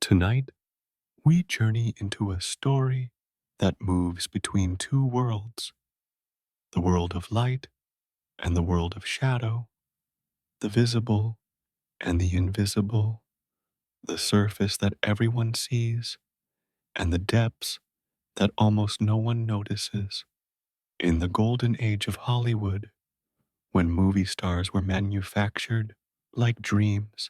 Tonight, we journey into a story that moves between two worlds, the world of light and the world of shadow, the visible and the invisible, the surface that everyone sees, and the depths that almost no one notices. In the golden age of Hollywood, when movie stars were manufactured like dreams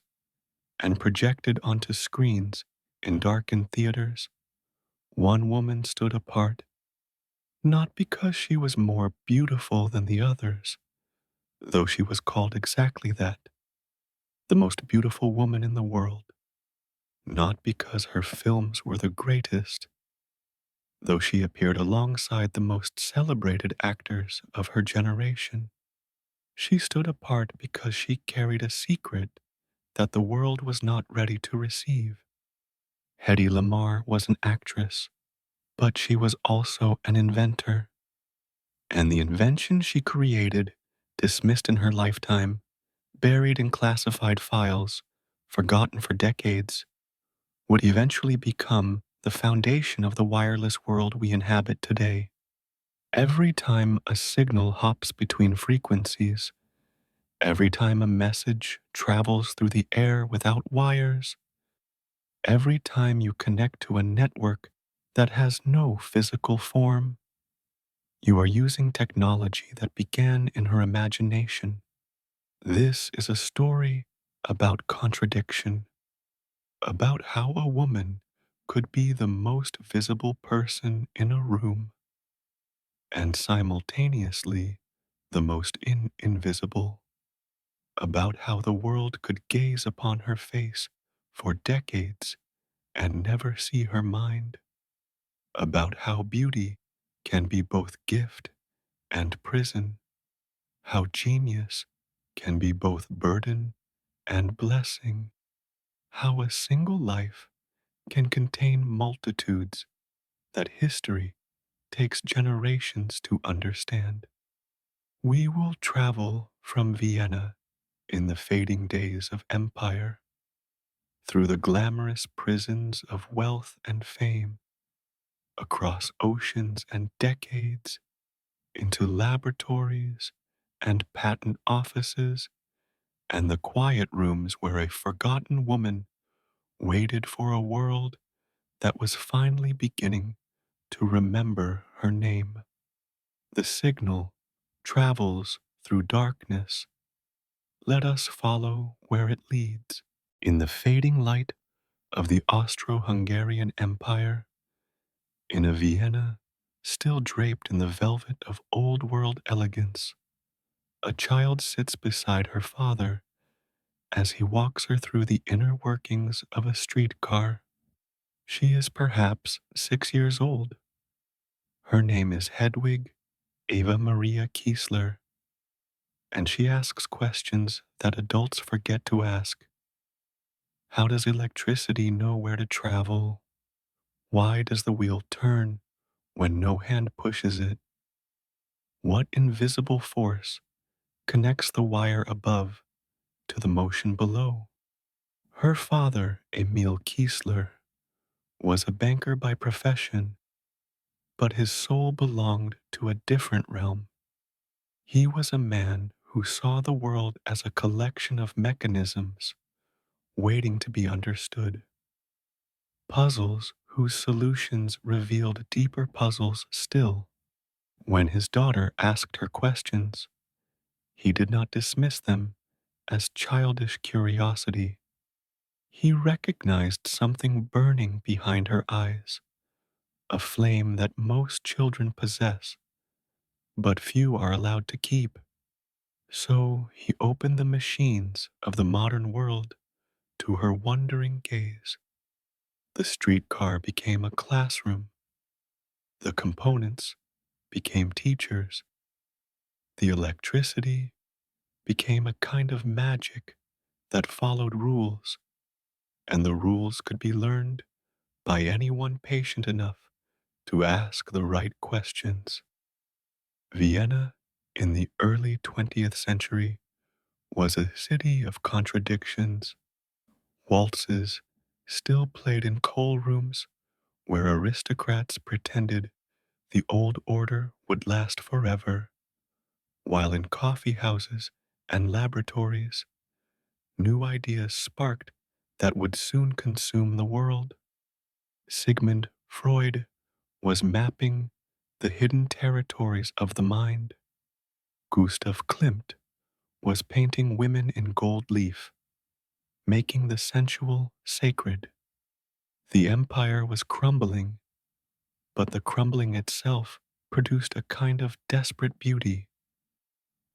and projected onto screens in darkened theaters, one woman stood apart, not because she was more beautiful than the others, though she was called exactly that, the most beautiful woman in the world, not because her films were the greatest, though she appeared alongside the most celebrated actors of her generation. She stood apart because she carried a secret that the world was not ready to receive. Hedy Lamarr was an actress, but she was also an inventor. And the invention she created, dismissed in her lifetime, buried in classified files, forgotten for decades, would eventually become the foundation of the wireless world we inhabit today. Every time a signal hops between frequencies, every time a message travels through the air without wires, every time you connect to a network that has no physical form, you are using technology that began in her imagination. This is a story about contradiction, about how a woman could be the most visible person in a room and simultaneously the most invisible, about how the world could gaze upon her face for decades and never see her mind, about how beauty can be both gift and prison, how genius can be both burden and blessing, how a single life can contain multitudes that history takes generations to understand. We will travel from Vienna in the fading days of empire, through the glamorous prisons of wealth and fame, across oceans and decades, into laboratories and patent offices, and the quiet rooms where a forgotten woman waited for a world that was finally beginning to remember her name. The signal travels through darkness. Let us follow where it leads. In the fading light of the Austro-Hungarian Empire, in a Vienna still draped in the velvet of old-world elegance, a child sits beside her father as he walks her through the inner workings of a streetcar. She is perhaps 6 years old. Her name is Hedwig Eva Maria Kiesler, and she asks questions that adults forget to ask. How does electricity know where to travel? Why does the wheel turn when no hand pushes it? What invisible force connects the wire above to the motion below? Her father, Emil Kiesler, was a banker by profession, but his soul belonged to a different realm. He was a man who saw the world as a collection of mechanisms waiting to be understood, puzzles whose solutions revealed deeper puzzles still. When his daughter asked her questions, he did not dismiss them as childish curiosity. He recognized something burning behind her eyes, a flame that most children possess, but few are allowed to keep. So he opened the machines of the modern world to her wondering gaze. The streetcar became a classroom. The components became teachers. The electricity became a kind of magic that followed rules, and the rules could be learned by anyone patient enough to ask the right questions. Vienna in the early 20th century was a city of contradictions, waltzes still played in coal rooms where aristocrats pretended the old order would last forever, while in coffee houses and laboratories, new ideas sparked that would soon consume the world. Sigmund Freud was mapping the hidden territories of the mind. Gustav Klimt was painting women in gold leaf, making the sensual sacred. The empire was crumbling, but the crumbling itself produced a kind of desperate beauty,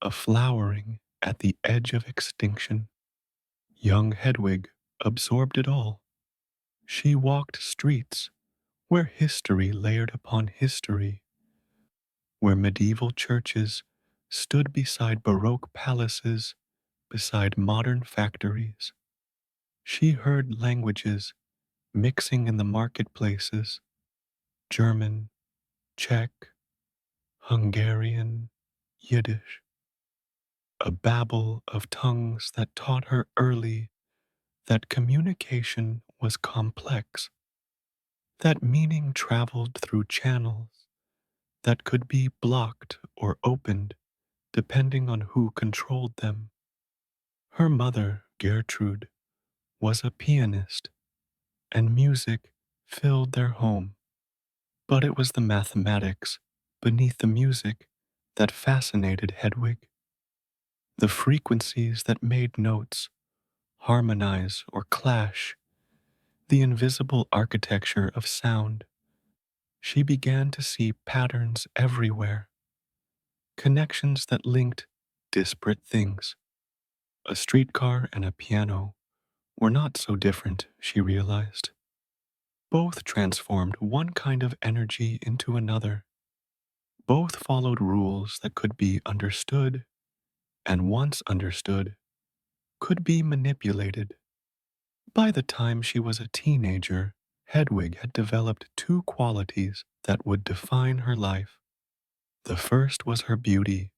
a flowering at the edge of extinction. Young Hedwig absorbed it all. She walked streets where history layered upon history, where medieval churches stood beside Baroque palaces, beside modern factories. She heard languages mixing in the marketplaces: German, Czech, Hungarian, Yiddish, a babble of tongues that taught her early that communication was complex, that meaning traveled through channels that could be blocked or opened depending on who controlled them. Her mother, Gertrude, was a pianist, and music filled their home. But it was the mathematics beneath the music that fascinated Hedwig, the frequencies that made notes harmonize or clash, the invisible architecture of sound. She began to see patterns everywhere, connections that linked disparate things. A streetcar and a piano were not so different, she realized. Both transformed one kind of energy into another. Both followed rules that could be understood, and once understood, could be manipulated. By the time she was a teenager, Hedwig had developed two qualities that would define her life. The first was her beauty,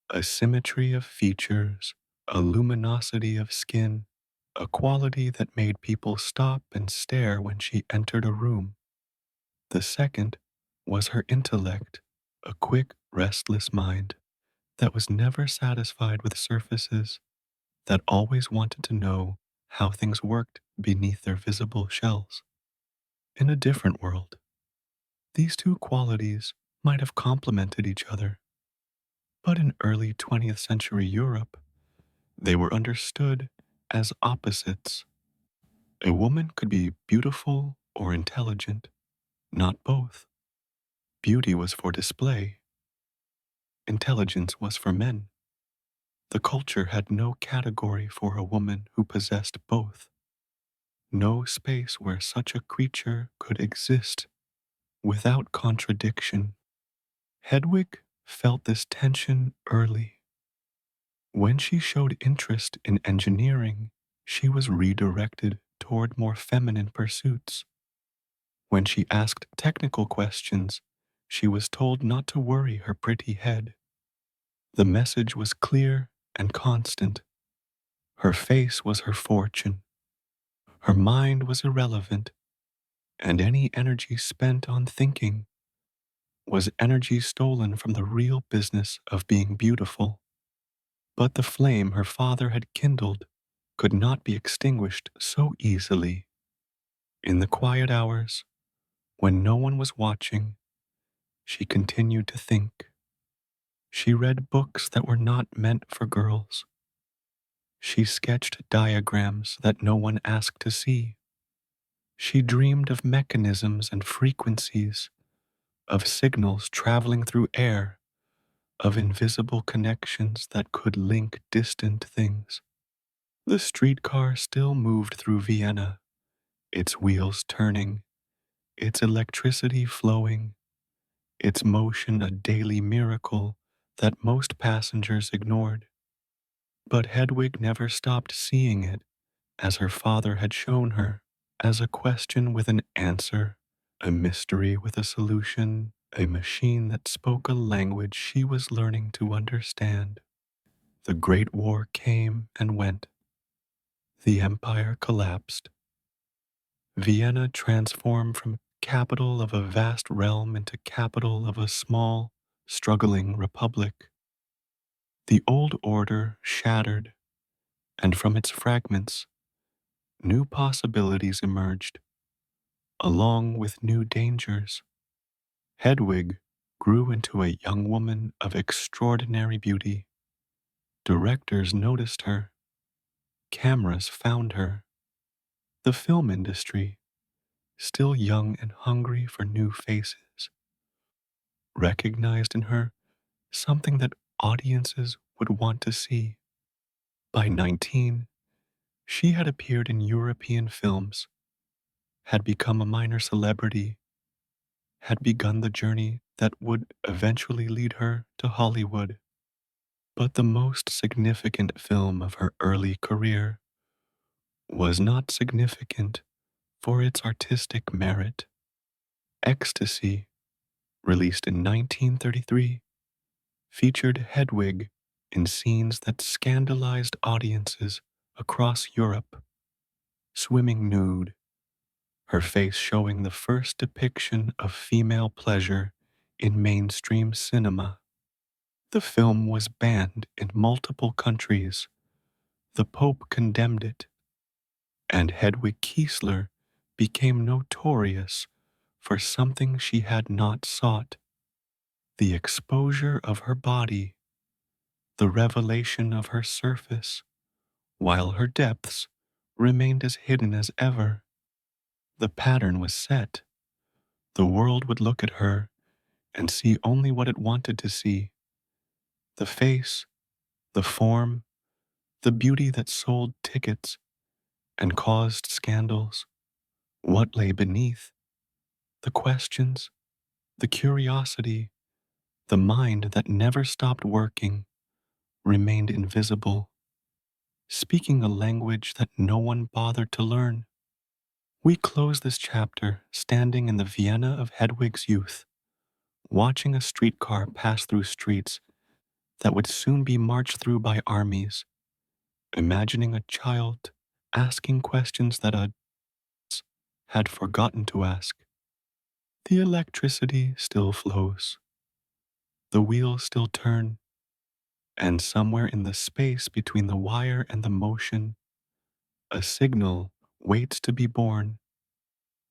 a symmetry of features, a luminosity of skin, a quality that made people stop and stare when she entered a room. The second was her intellect, a quick, restless mind that was never satisfied with surfaces, that always wanted to know how things worked beneath their visible shells. In a different world, these two qualities might have complemented each other, but in early 20th century Europe, they were understood as opposites. A woman could be beautiful or intelligent, not both. Beauty was for display, intelligence was for men. The culture had no category for a woman who possessed both, no space where such a creature could exist without contradiction. Hedwig felt this tension early. When she showed interest in engineering, she was redirected toward more feminine pursuits. When she asked technical questions, she was told not to worry her pretty head. The message was clear and constant. Her face was her fortune. Her mind was irrelevant, and any energy spent on thinking was energy stolen from the real business of being beautiful. But the flame her father had kindled could not be extinguished so easily. In the quiet hours, when no one was watching, she continued to think. She read books that were not meant for girls. She sketched diagrams that no one asked to see. She dreamed of mechanisms and frequencies, of signals traveling through air, of invisible connections that could link distant things. The streetcar still moved through Vienna, its wheels turning, its electricity flowing, its motion a daily miracle that most passengers ignored. But Hedwig never stopped seeing it as her father had shown her, as a question with an answer, a mystery with a solution, a machine that spoke a language she was learning to understand. The Great War came and went. The empire collapsed. Vienna transformed from capital of a vast realm into capital of a small, struggling republic. The old order shattered, and from its fragments, new possibilities emerged, along with new dangers. Hedwig grew into a young woman of extraordinary beauty. Directors noticed her, cameras found her. The film industry, still young and hungry for new faces, recognized in her something that audiences would want to see. By 19, she had appeared in European films, had become a minor celebrity, had begun the journey that would eventually lead her to Hollywood. But the most significant film of her early career was not significant for its artistic merit. Ecstasy, released in 1933, featured Hedwig in scenes that scandalized audiences across Europe, swimming nude, her face showing the first depiction of female pleasure in mainstream cinema. The film was banned in multiple countries. The Pope condemned it, and Hedwig Kiesler became notorious for something she had not sought: the exposure of her body, the revelation of her surface, while her depths remained as hidden as ever. The pattern was set. The world would look at her and see only what it wanted to see: the face, the form, the beauty that sold tickets and caused scandals. What lay beneath? The questions, the curiosity, the mind that never stopped working, remained invisible, speaking a language that no one bothered to learn. We close this chapter standing in the Vienna of Hedwig's youth, watching a streetcar pass through streets that would soon be marched through by armies, imagining a child asking questions that adults had forgotten to ask. The electricity still flows, the wheels still turn, and somewhere in the space between the wire and the motion, a signal waits to be born,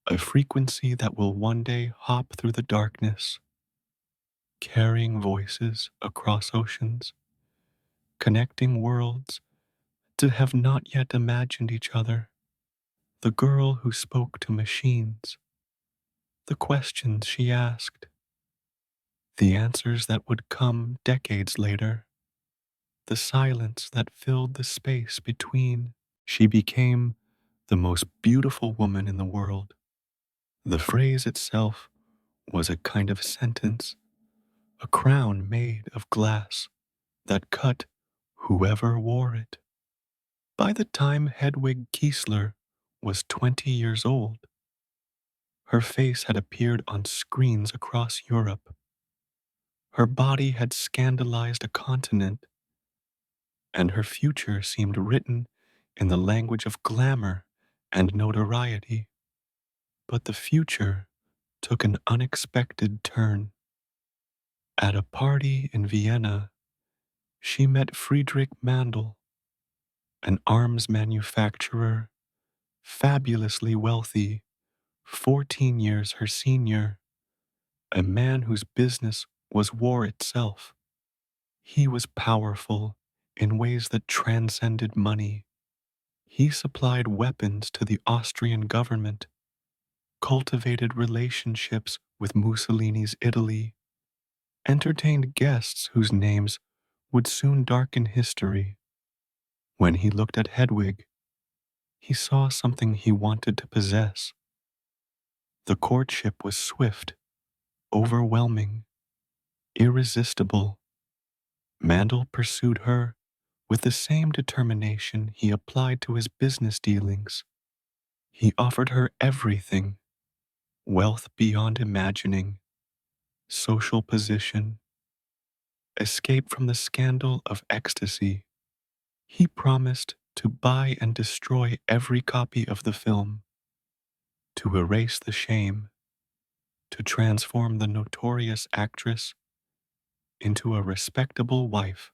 a frequency that will one day hop through the darkness, carrying voices across oceans, connecting worlds to have not yet imagined each other. The girl who spoke to machines, the questions she asked, the answers that would come decades later, the silence that filled the space between. She became the most beautiful woman in the world. The phrase itself was a kind of sentence, a crown made of glass that cut whoever wore it. By the time Hedwig Kiesler was 20 years old, her face had appeared on screens across Europe. Her body had scandalized a continent, and her future seemed written in the language of glamour and notoriety. But the future took an unexpected turn. At a party in Vienna, she met Friedrich Mandel, an arms manufacturer, fabulously wealthy, 14 years her senior, a man whose business was war itself. He was powerful in ways that transcended money. He supplied weapons to the Austrian government, cultivated relationships with Mussolini's Italy, entertained guests whose names would soon darken history. When he looked at Hedwig, he saw something he wanted to possess. The courtship was swift, overwhelming, irresistible. Mandel pursued her with the same determination he applied to his business dealings. He offered her everything: wealth beyond imagining, social position, escape from the scandal of ecstasy. He promised to buy and destroy every copy of the film, to erase the shame, to transform the notorious actress into a respectable wife.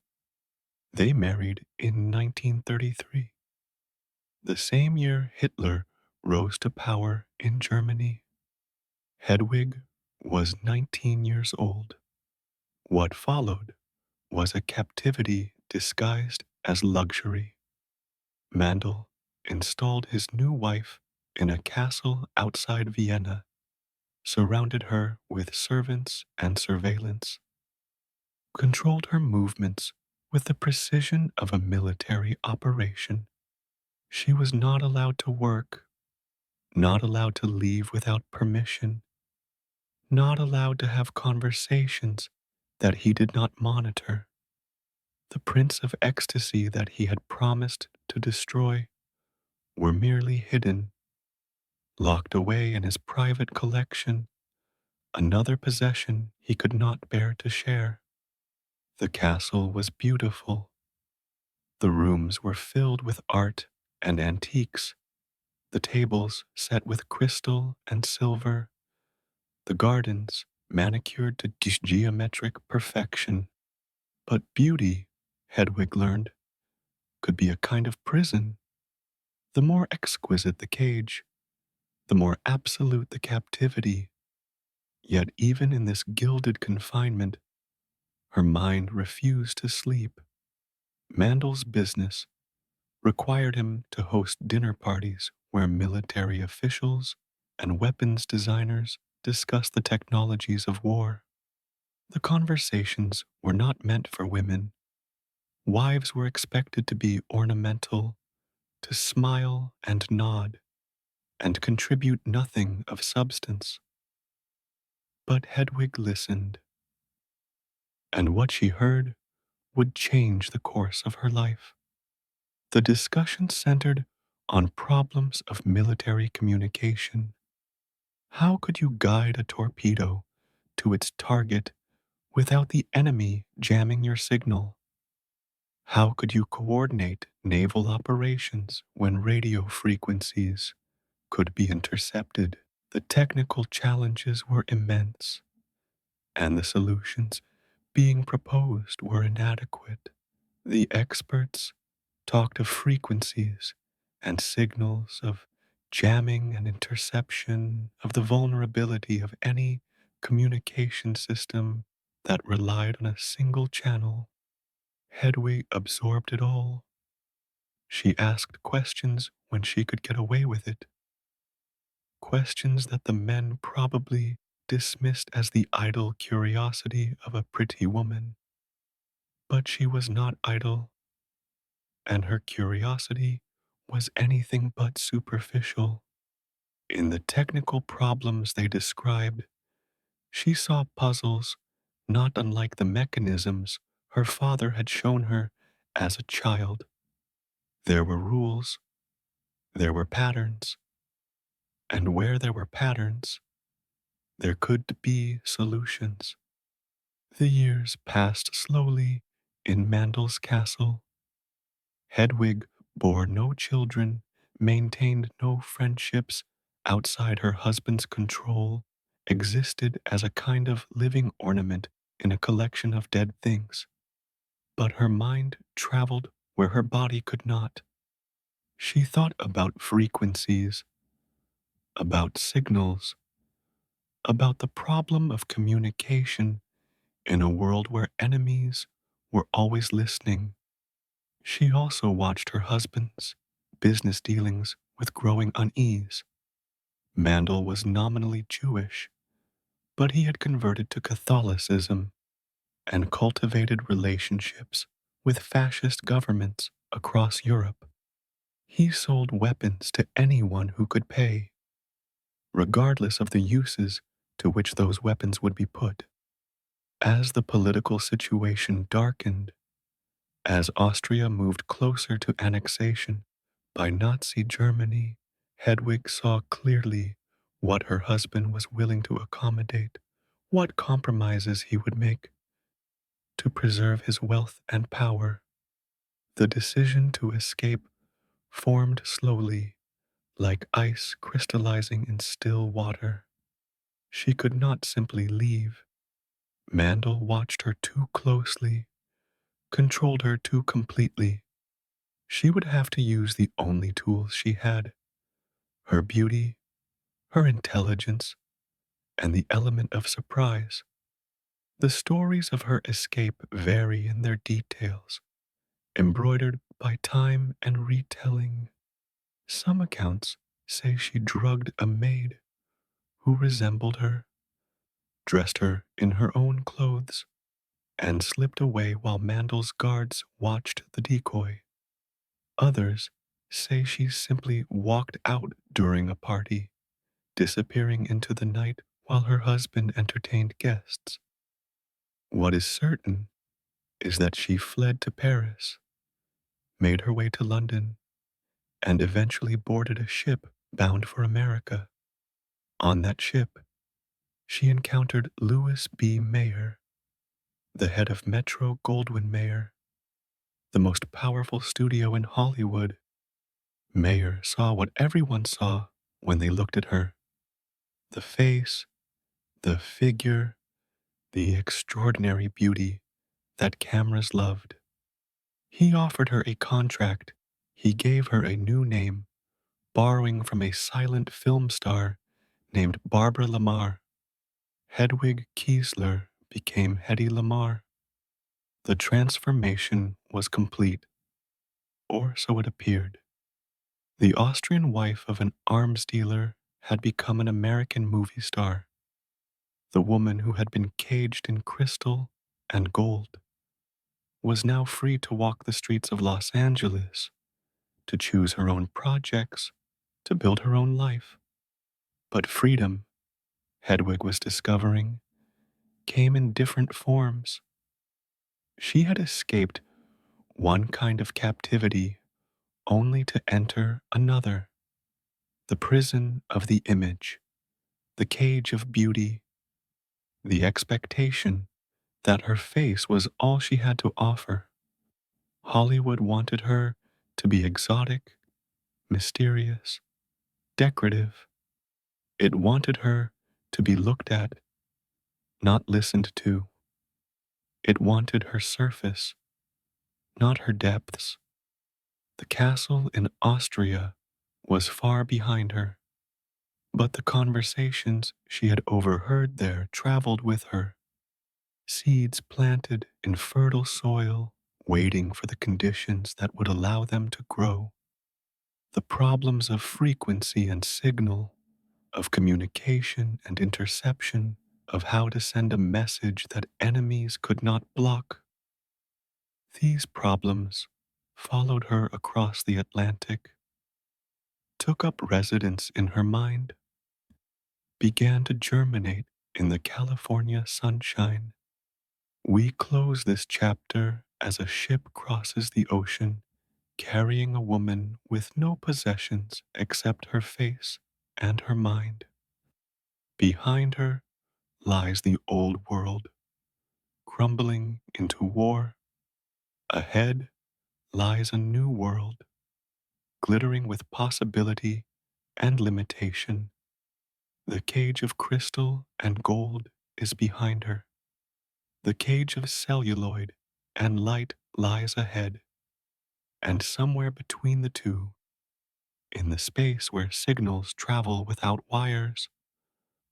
They married in 1933, the same year Hitler rose to power in Germany. Hedwig was 19 years old. What followed was a captivity disguised as luxury. Mandel installed his new wife in a castle outside Vienna, surrounded her with servants and surveillance, controlled her movements with the precision of a military operation. She was not allowed to work, not allowed to leave without permission, not allowed to have conversations that he did not monitor. The prints of ecstasy that he had promised to destroy were merely hidden, locked away in his private collection, another possession he could not bear to share. The castle was beautiful. The rooms were filled with art and antiques, the tables set with crystal and silver, the gardens manicured to geometric perfection. But beauty, Hedwig learned, could be a kind of prison. The more exquisite the cage, the more absolute the captivity. Yet even in this gilded confinement, her mind refused to sleep. Mandel's business required him to host dinner parties where military officials and weapons designers discussed the technologies of war. The conversations were not meant for women. Wives were expected to be ornamental, to smile and nod, and contribute nothing of substance. But Hedwig listened, and what she heard would change the course of her life. The discussion centered on problems of military communication. How could you guide a torpedo to its target without the enemy jamming your signal? How could you coordinate naval operations when radio frequencies could be intercepted? The technical challenges were immense, and the solutions being proposed were inadequate. The experts talked of frequencies and signals, of jamming and interception, of the vulnerability of any communication system that relied on a single channel. Hedwig absorbed it all. She asked questions when she could get away with it, questions that the men probably dismissed as the idle curiosity of a pretty woman. But she was not idle, and her curiosity was anything but superficial. In the technical problems they described, she saw puzzles not unlike the mechanisms her father had shown her as a child. There were rules, there were patterns, and where there were patterns, there could be solutions. The years passed slowly in Mandel's castle. Hedwig bore no children, maintained no friendships outside her husband's control, existed as a kind of living ornament in a collection of dead things. But her mind traveled where her body could not. She thought about frequencies, about signals, about the problem of communication in a world where enemies were always listening. She also watched her husband's business dealings with growing unease. Mandel was nominally Jewish, but he had converted to Catholicism and cultivated relationships with fascist governments across Europe. He sold weapons to anyone who could pay, regardless of the uses to which those weapons would be put. As the political situation darkened, as Austria moved closer to annexation by Nazi Germany, Hedwig saw clearly what her husband was willing to accommodate, what compromises he would make to preserve his wealth and power. The decision to escape formed slowly, like ice crystallizing in still water. She could not simply leave. Mandel watched her too closely, controlled her too completely. She would have to use the only tools she had: her beauty, her intelligence, and the element of surprise. The stories of her escape vary in their details, embroidered by time and retelling. Some accounts say she drugged a maid who resembled her, dressed her in her own clothes, and slipped away while Mandel's guards watched the decoy. Others say she simply walked out during a party, disappearing into the night while her husband entertained guests. What is certain is that she fled to Paris, made her way to London, and eventually boarded a ship bound for America. On that ship, she encountered Louis B. Mayer, the head of Metro Goldwyn Mayer, the most powerful studio in Hollywood. Mayer saw what everyone saw when they looked at her: the face, the figure, the extraordinary beauty that cameras loved. He offered her a contract. He gave her a new name, borrowing from a silent film star named Barbara Lamarr. Hedwig Kiesler became Hedy Lamarr. The transformation was complete, or so it appeared. The Austrian wife of an arms dealer had become an American movie star. The woman who had been caged in crystal and gold was now free to walk the streets of Los Angeles, to choose her own projects, to build her own life. But freedom, Hedwig was discovering, came in different forms. She had escaped one kind of captivity only to enter another: the prison of the image, the cage of beauty, the expectation that her face was all she had to offer. Hollywood wanted her to be exotic, mysterious, decorative. It wanted her to be looked at, not listened to. It wanted her surface, not her depths. The castle in Austria was far behind her, but the conversations she had overheard there traveled with her, seeds planted in fertile soil, waiting for the conditions that would allow them to grow. The problems of frequency and signal, of communication and interception, of how to send a message that enemies could not block. These problems followed her across the Atlantic, took up residence in her mind, began to germinate in the California sunshine. We close this chapter as a ship crosses the ocean, carrying a woman with no possessions except her face and her mind. Behind her lies the old world, crumbling into war. Ahead lies a new world, glittering with possibility and limitation. The cage of crystal and gold is behind her. The cage of celluloid and light lies ahead, and somewhere between the two, in the space where signals travel without wires,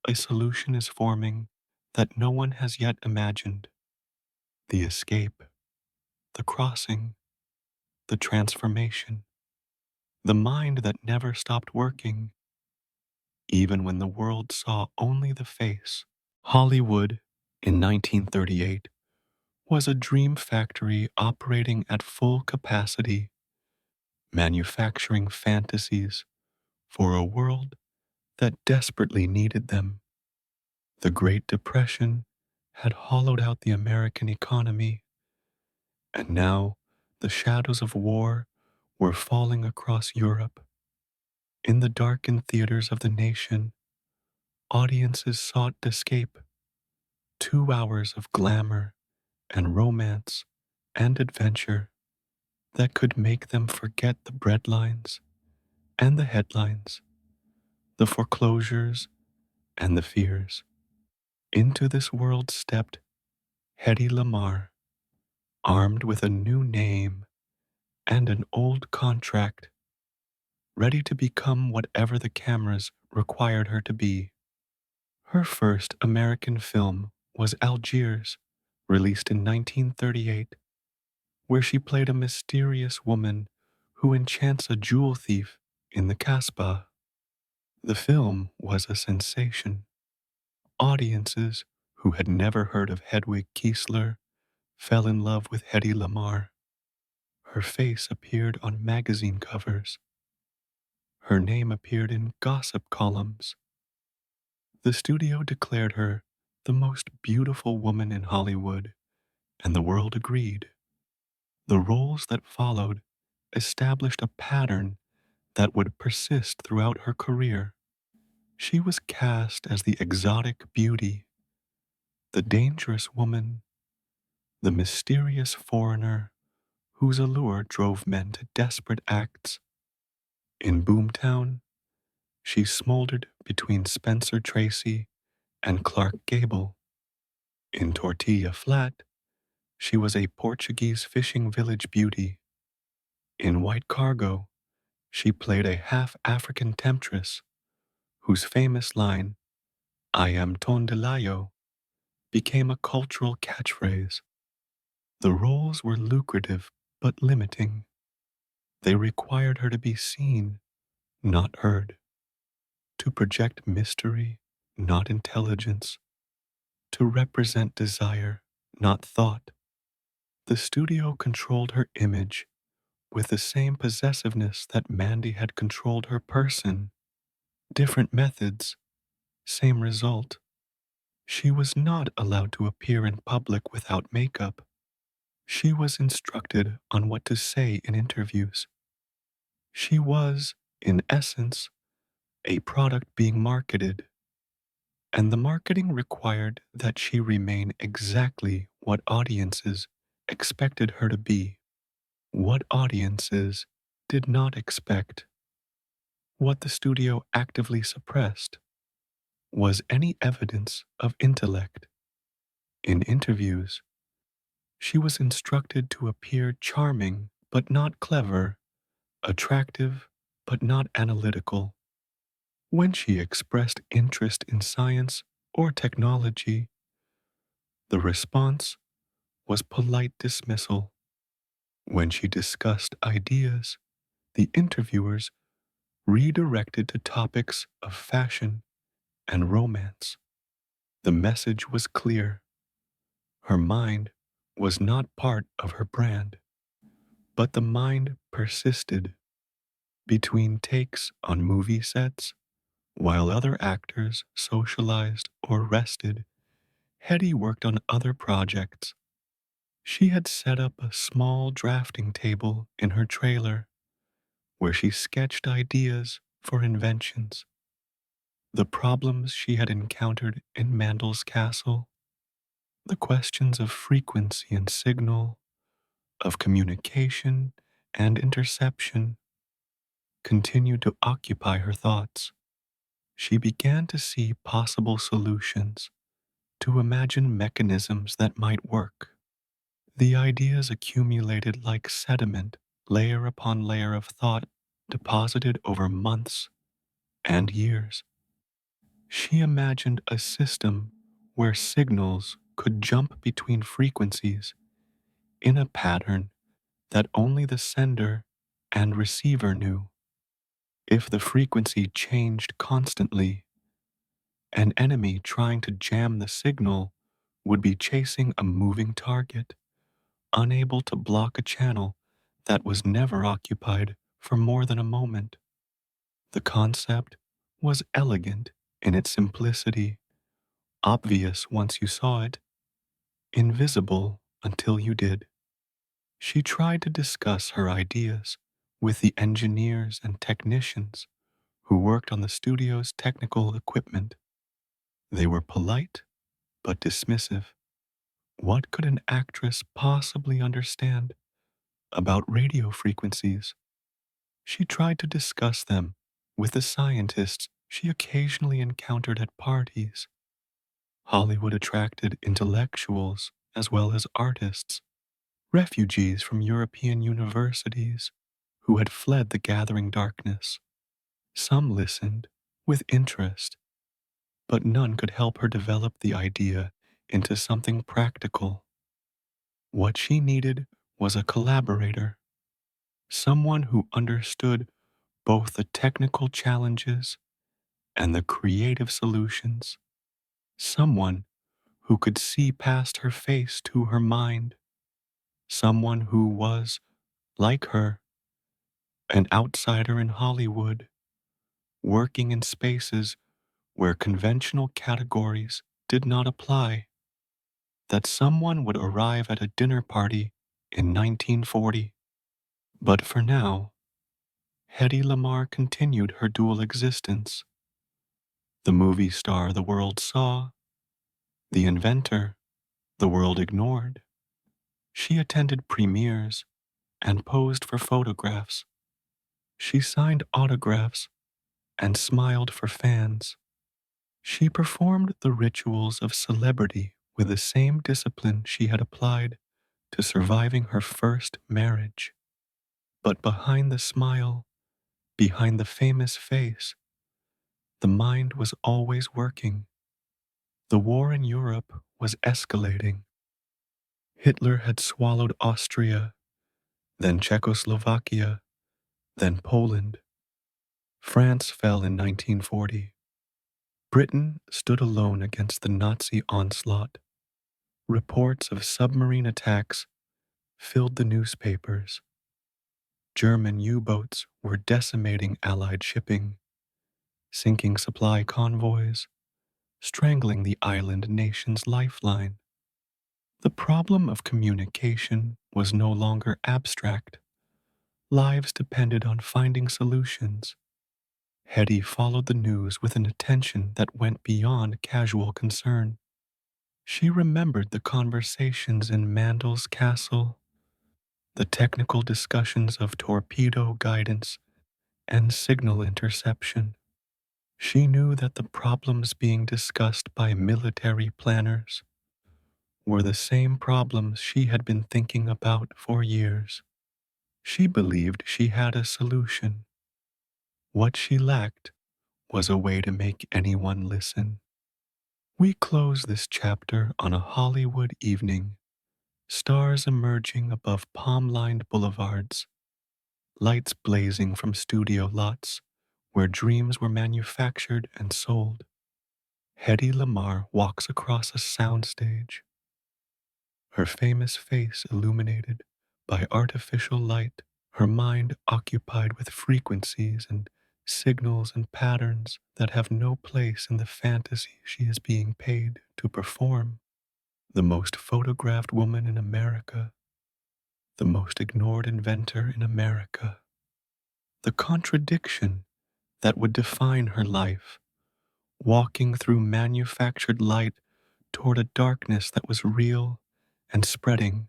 a solution is forming that no one has yet imagined: the escape, the crossing, the transformation, the mind that never stopped working, even when the world saw only the face. Hollywood, in 1938, was a dream factory operating at full capacity, manufacturing fantasies for a world that desperately needed them. The Great Depression had hollowed out the American economy, and now the shadows of war were falling across Europe. In the darkened theaters of the nation, audiences sought escape: 2 hours of glamour and romance and adventure that could make them forget the breadlines and the headlines, the foreclosures and the fears. Into this world stepped Hedy Lamarr, armed with a new name and an old contract, ready to become whatever the cameras required her to be. Her first American film was Algiers, released in 1938, where she played a mysterious woman who enchants a jewel thief in the Casbah. The film was a sensation. Audiences who had never heard of Hedwig Kiesler fell in love with Hedy Lamarr. Her face appeared on magazine covers. Her name appeared in gossip columns. The studio declared her the most beautiful woman in Hollywood, and the world agreed. The roles that followed established a pattern that would persist throughout her career. She was cast as the exotic beauty, the dangerous woman, the mysterious foreigner whose allure drove men to desperate acts. In Boomtown, she smoldered between Spencer Tracy and Clark Gable. In Tortilla Flat, she was a Portuguese fishing village beauty. In White Cargo, she played a half African temptress whose famous line, "I am Tondelayo," became a cultural catchphrase. The roles were lucrative but limiting. They required her to be seen, not heard, to project mystery, not intelligence, to represent desire, not thought. The studio controlled her image with the same possessiveness that Mandy had controlled her person. Different methods, same result. She was not allowed to appear in public without makeup. She was instructed on what to say in interviews. She was, in essence, a product being marketed, and the marketing required that she remain exactly what audiences expected her to be. What audiences did not expect, what the studio actively suppressed, was any evidence of intellect. In interviews, she was instructed to appear charming but not clever, attractive but not analytical. When she expressed interest in science or technology, the response was polite dismissal. When she discussed ideas, the interviewers redirected to topics of fashion and romance. The message was clear. Her mind was not part of her brand, but the mind persisted between takes on movie sets while other actors socialized or rested. Hedy worked on other projects. She had set up a small drafting table in her trailer where she sketched ideas for inventions. The problems she had encountered in Mandel's castle, the questions of frequency and signal, of communication and interception, continued to occupy her thoughts. She began to see possible solutions, to imagine mechanisms that might work. The ideas accumulated like sediment, layer upon layer of thought deposited over months and years. She imagined a system where signals could jump between frequencies in a pattern that only the sender and receiver knew. If the frequency changed constantly, an enemy trying to jam the signal would be chasing a moving target, unable to block a channel that was never occupied for more than a moment. The concept was elegant in its simplicity, obvious once you saw it, invisible until you did. She tried to discuss her ideas with the engineers and technicians who worked on the studio's technical equipment. They were polite but dismissive. What could an actress possibly understand about radio frequencies? She tried to discuss them with the scientists she occasionally encountered at parties. Hollywood attracted intellectuals as well as artists, refugees from European universities who had fled the gathering darkness. Some listened with interest, but none could help her develop the idea into something practical. What she needed was a collaborator, someone who understood both the technical challenges and the creative solutions, someone who could see past her face to her mind, someone who was, like her, an outsider in Hollywood, working in spaces where conventional categories did not apply. That someone would arrive at a dinner party in 1940. But for now, Hedy Lamarr continued her dual existence. The movie star the world saw, the inventor the world ignored. She attended premieres and posed for photographs. She signed autographs and smiled for fans. She performed the rituals of celebrity with the same discipline she had applied to surviving her first marriage. But behind the smile, behind the famous face, the mind was always working. The war in Europe was escalating. Hitler had swallowed Austria, then Czechoslovakia, then Poland. France fell in 1940. Britain stood alone against the Nazi onslaught. Reports of submarine attacks filled the newspapers. German U-boats were decimating Allied shipping, sinking supply convoys, strangling the island nation's lifeline. The problem of communication was no longer abstract. Lives depended on finding solutions. Hedy followed the news with an attention that went beyond casual concern. She remembered the conversations in Mandel's castle, the technical discussions of torpedo guidance and signal interception. She knew that the problems being discussed by military planners were the same problems she had been thinking about for years. She believed she had a solution. What she lacked was a way to make anyone listen. We close this chapter on a Hollywood evening, stars emerging above palm-lined boulevards, lights blazing from studio lots where dreams were manufactured and sold. Hedy Lamarr walks across a soundstage, her famous face illuminated by artificial light, her mind occupied with frequencies and signals and patterns that have no place in the fantasy she is being paid to perform. The most photographed woman in America, the most ignored inventor in America. The contradiction that would define her life, walking through manufactured light toward a darkness that was real and spreading,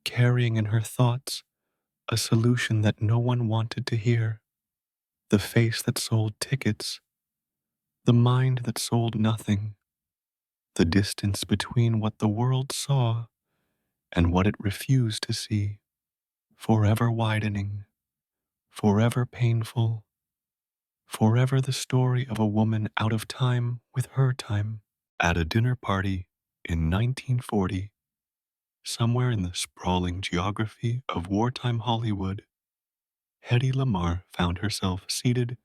carrying in her thoughts a solution that no one wanted to hear. The face that sold tickets, the mind that sold nothing, the distance between what the world saw and what it refused to see, forever widening, forever painful, forever the story of a woman out of time with her time. At a dinner party in 1940, somewhere in the sprawling geography of wartime Hollywood, Hedy Lamarr found herself seated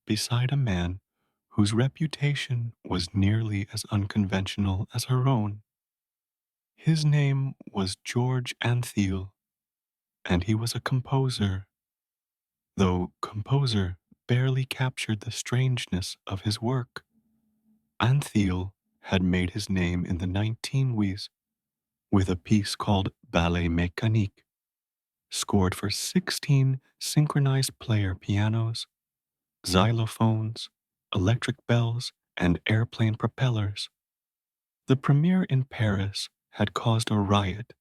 beside a man whose reputation was nearly as unconventional as her own. His name was George Antheil, and he was a composer, though composer barely captured the strangeness of his work. Antheil had made his name in the 19s with a piece called Ballet Mécanique, scored for 16 synchronized player pianos, xylophones, electric bells, and airplane propellers. The premiere in Paris had caused a riot.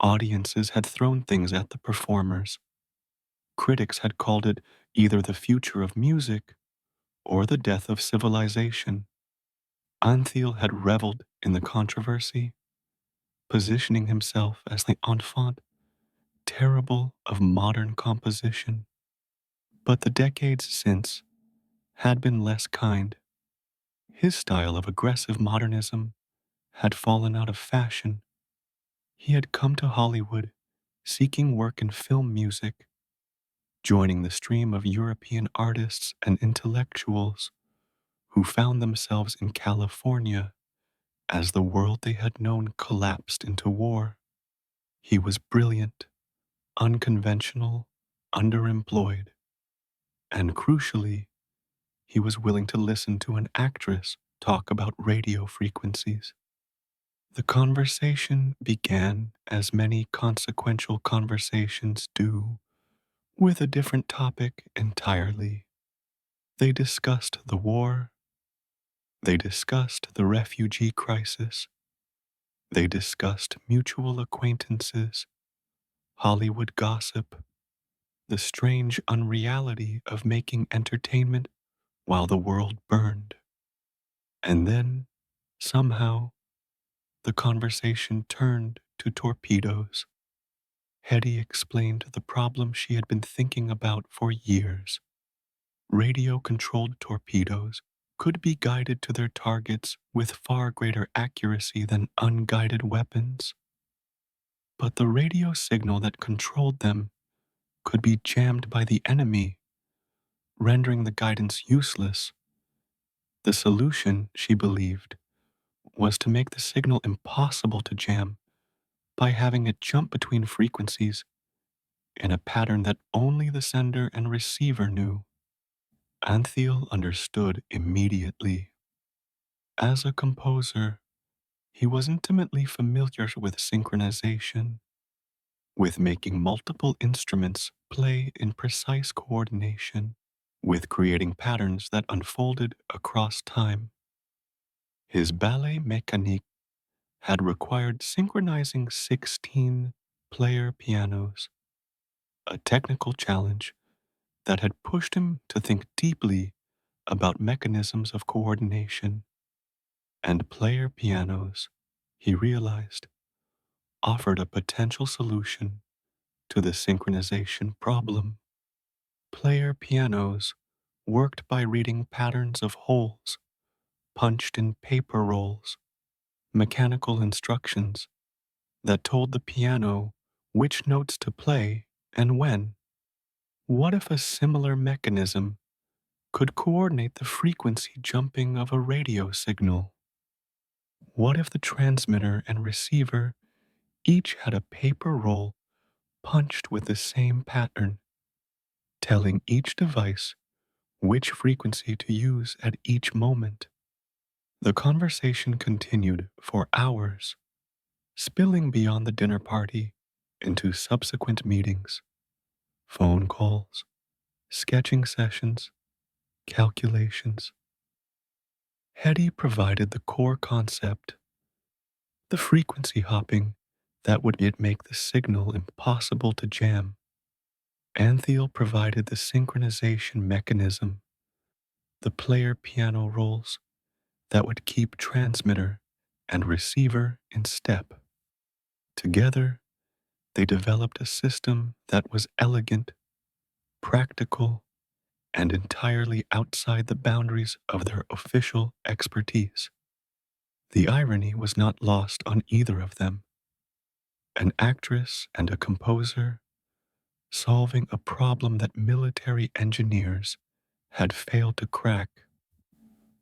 Audiences had thrown things at the performers. Critics had called it either the future of music or the death of civilization. Antheil had reveled in the controversy, positioning himself as the enfant terrible of modern composition. But the decades since had been less kind. His style of aggressive modernism had fallen out of fashion. He had come to Hollywood seeking work in film music, joining the stream of European artists and intellectuals who found themselves in California as the world they had known collapsed into war. He was brilliant, unconventional, underemployed, and crucially, he was willing to listen to an actress talk about radio frequencies. The conversation began as many consequential conversations do, with a different topic entirely. They discussed the war, they discussed the refugee crisis, they discussed mutual acquaintances, Hollywood gossip, the strange unreality of making entertainment while the world burned. And then, somehow, the conversation turned to torpedoes. Hedy explained the problem she had been thinking about for years. Radio controlled torpedoes could be guided to their targets with far greater accuracy than unguided weapons. But the radio signal that controlled them could be jammed by the enemy, rendering the guidance useless. The solution, she believed, was to make the signal impossible to jam by having it jump between frequencies in a pattern that only the sender and receiver knew. Antheil understood immediately. As a composer, he was intimately familiar with synchronization, with making multiple instruments play in precise coordination, with creating patterns that unfolded across time. His ballet mécanique had required synchronizing 16 player pianos, a technical challenge that had pushed him to think deeply about mechanisms of coordination. And player pianos, he realized, offered a potential solution to the synchronization problem. Player pianos worked by reading patterns of holes punched in paper rolls, mechanical instructions that told the piano which notes to play and when. What if a similar mechanism could coordinate the frequency jumping of a radio signal? What if the transmitter and receiver each had a paper roll punched with the same pattern, telling each device which frequency to use at each moment? The conversation continued for hours, spilling beyond the dinner party into subsequent meetings, phone calls, sketching sessions, calculations. Hedy provided the core concept, the frequency hopping that would make the signal impossible to jam. Antheil provided the synchronization mechanism, the player piano rolls that would keep transmitter and receiver in step. Together, they developed a system that was elegant, practical, and entirely outside the boundaries of their official expertise. The irony was not lost on either of them. An actress and a composer solving a problem that military engineers had failed to crack.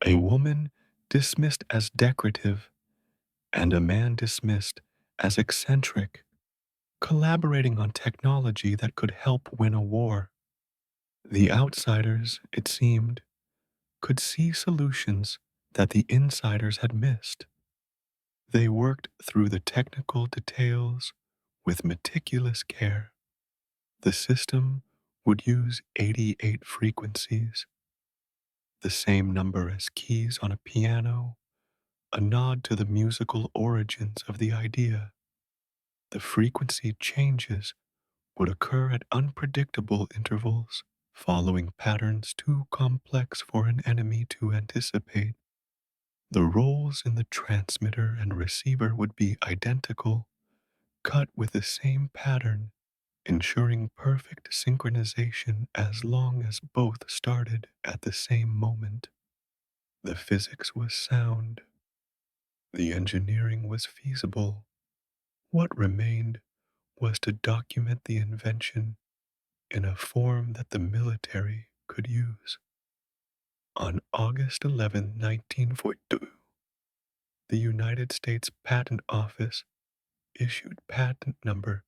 A woman dismissed as decorative and a man dismissed as eccentric, collaborating on technology that could help win a war. The outsiders, it seemed, could see solutions that the insiders had missed. They worked through the technical details with meticulous care. The system would use 88 frequencies, the same number as keys on a piano, a nod to the musical origins of the idea. The frequency changes would occur at unpredictable intervals, following patterns too complex for an enemy to anticipate. The roles in the transmitter and receiver would be identical, cut with the same pattern, ensuring perfect synchronization as long as both started at the same moment. The physics was sound. The engineering was feasible. What remained was to document the invention in a form that the military could use. On August 11, 1942, the United States Patent Office issued patent number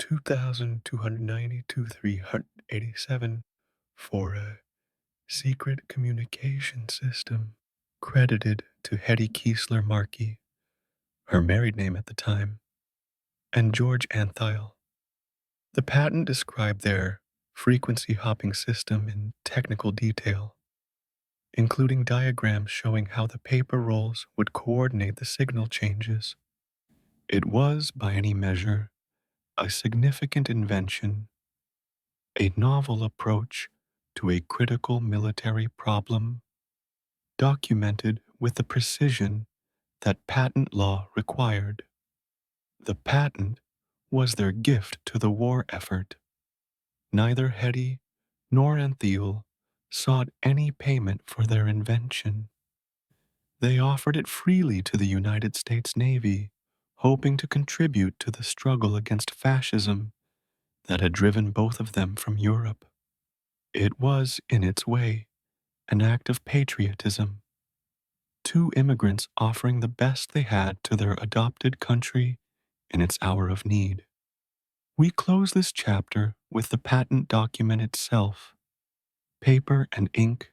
2292-387 for a secret communication system credited to Hedy Markey, her married name at the time, and George Antheil. The patent described their frequency hopping system in technical detail, including diagrams showing how the paper rolls would coordinate the signal changes. It was, by any measure, a significant invention, a novel approach to a critical military problem, documented with the precision that patent law required. The patent was their gift to the war effort. Neither Hedy nor Antheil sought any payment for their invention. They offered it freely to the United States Navy, hoping to contribute to the struggle against fascism that had driven both of them from Europe. It was, in its way, an act of patriotism. Two immigrants offering the best they had to their adopted country in its hour of need. We close this chapter with the patent document itself, paper and ink,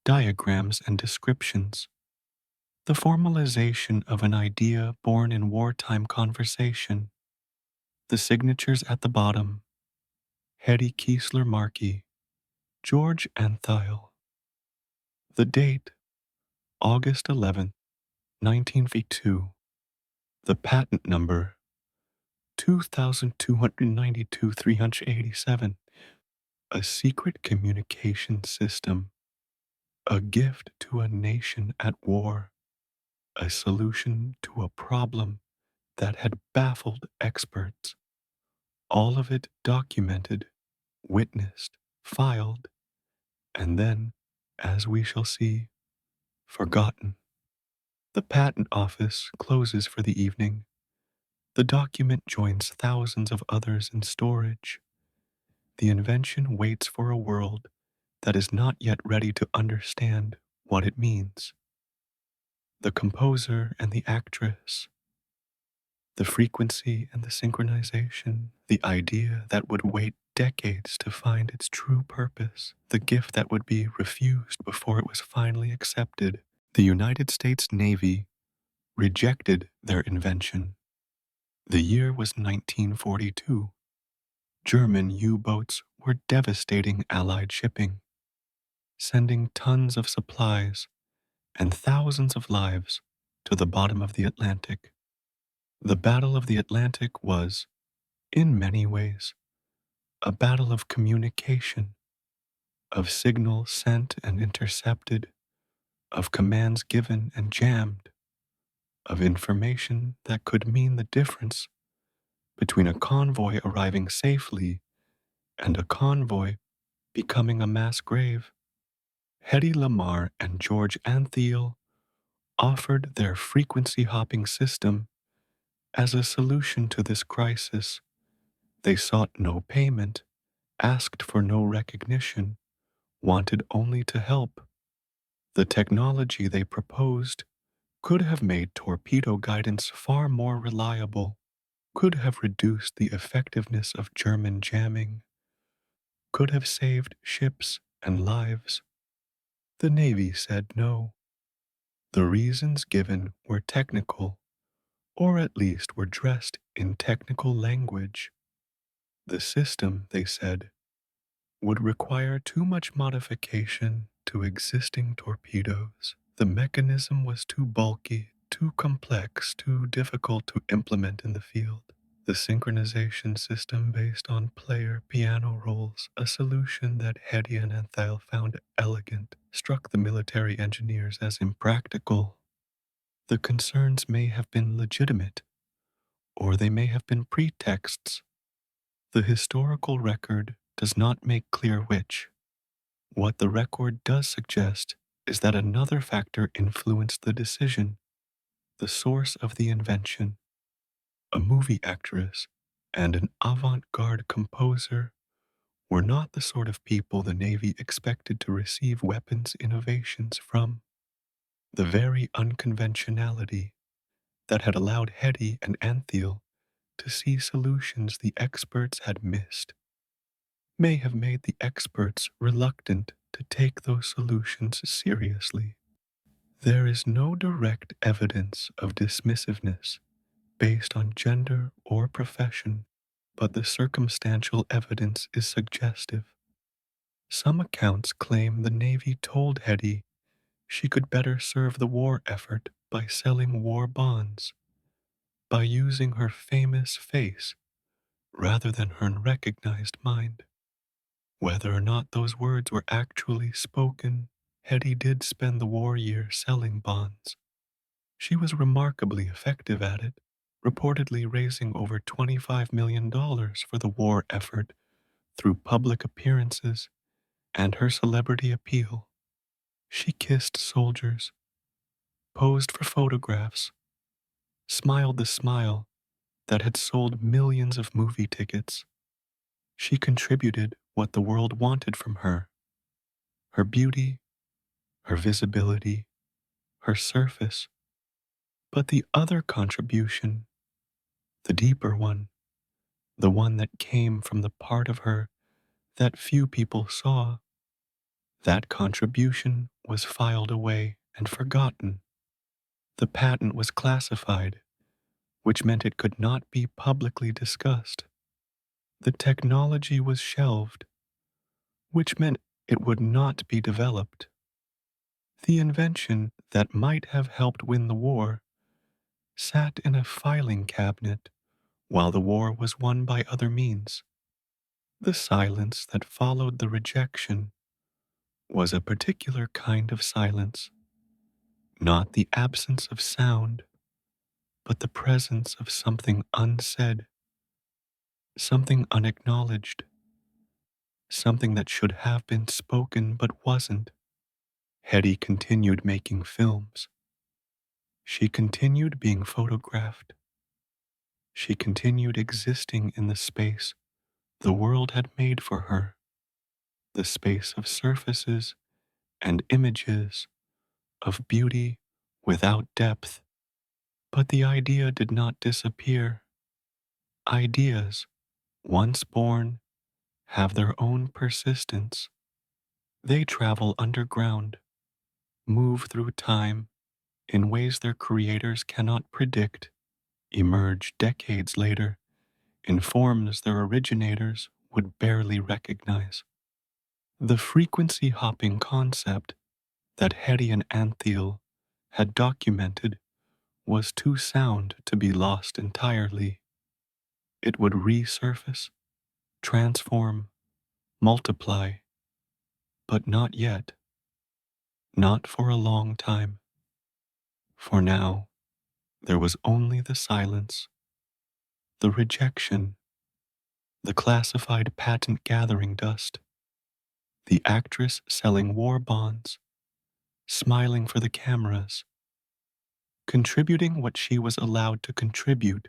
diagrams and descriptions, the formalization of an idea born in wartime conversation, the signatures at the bottom, Hedy Markey, George Antheil. The date, August 11, 1952. The patent number, 2292-387. A secret communication system, a gift to a nation at war, a solution to a problem that had baffled experts. All of it documented, witnessed, filed, and then, as we shall see, forgotten. The patent office closes for the evening. The document joins thousands of others in storage. The invention waits for a world that is not yet ready to understand what it means. The composer and the actress, the frequency and the synchronization, the idea that would wait decades to find its true purpose, the gift that would be refused before it was finally accepted. The United States Navy rejected their invention. The year was 1942. German U-boats were devastating Allied shipping, sending tons of supplies and thousands of lives to the bottom of the Atlantic. The Battle of the Atlantic was, in many ways, a battle of communication, of signals sent and intercepted, of commands given and jammed, of information that could mean the difference between a convoy arriving safely and a convoy becoming a mass grave. Hedy Lamarr and George Antheil offered their frequency hopping system as a solution to this crisis. They sought no payment, asked for no recognition, wanted only to help. The technology they proposed could have made torpedo guidance far more reliable, could have reduced the effectiveness of German jamming, could have saved ships and lives. The Navy said no. The reasons given were technical, or at least were dressed in technical language. The system, they said, would require too much modification to existing torpedoes. The mechanism was too bulky, too complex, too difficult to implement in the field. The synchronization system based on player piano rolls, a solution that Hedy and Antheil found elegant, struck the military engineers as impractical. The concerns may have been legitimate, or they may have been pretexts. The historical record does not make clear which. What the record does suggest is that another factor influenced the decision, the source of the invention. A movie actress and an avant garde composer were not the sort of people the Navy expected to receive weapons innovations from. The very unconventionality that had allowed Hedy and Antheil to see solutions the experts had missed may have made the experts reluctant to take those solutions seriously. There is no direct evidence of dismissiveness based on gender or profession, but the circumstantial evidence is suggestive. Some accounts claim the Navy told Hedy she could better serve the war effort by selling war bonds, by using her famous face rather than her recognized mind. Whether or not those words were actually spoken, Hedy did spend the war year selling bonds. She was remarkably effective at it, reportedly raising over $25 million for the war effort through public appearances and her celebrity appeal. She kissed soldiers, posed for photographs, smiled the smile that had sold millions of movie tickets. She contributed what the world wanted from her beauty, her visibility, her surface. But the other contribution, the deeper one, the one that came from the part of her that few people saw, that contribution was filed away and forgotten. The patent was classified, which meant it could not be publicly discussed. The technology was shelved, which meant it would not be developed. The invention that might have helped win the war sat in a filing cabinet while the war was won by other means. The silence that followed the rejection was a particular kind of silence, not the absence of sound, but the presence of something unsaid, something unacknowledged, something that should have been spoken but wasn't. Hedy continued making films. She continued being photographed. She continued existing in the space the world had made for her, the space of surfaces and images, of beauty without depth. But the idea did not disappear. Ideas, once born, have their own persistence. They travel underground, move through time in ways their creators cannot predict, emerge decades later in forms their originators would barely recognize. The frequency hopping concept that Hedy and Antheil had documented was too sound to be lost entirely. It would resurface, transform, multiply, but not yet, not for a long time. For now, there was only the silence, the rejection, the classified patent gathering dust, the actress selling war bonds, smiling for the cameras, contributing what she was allowed to contribute,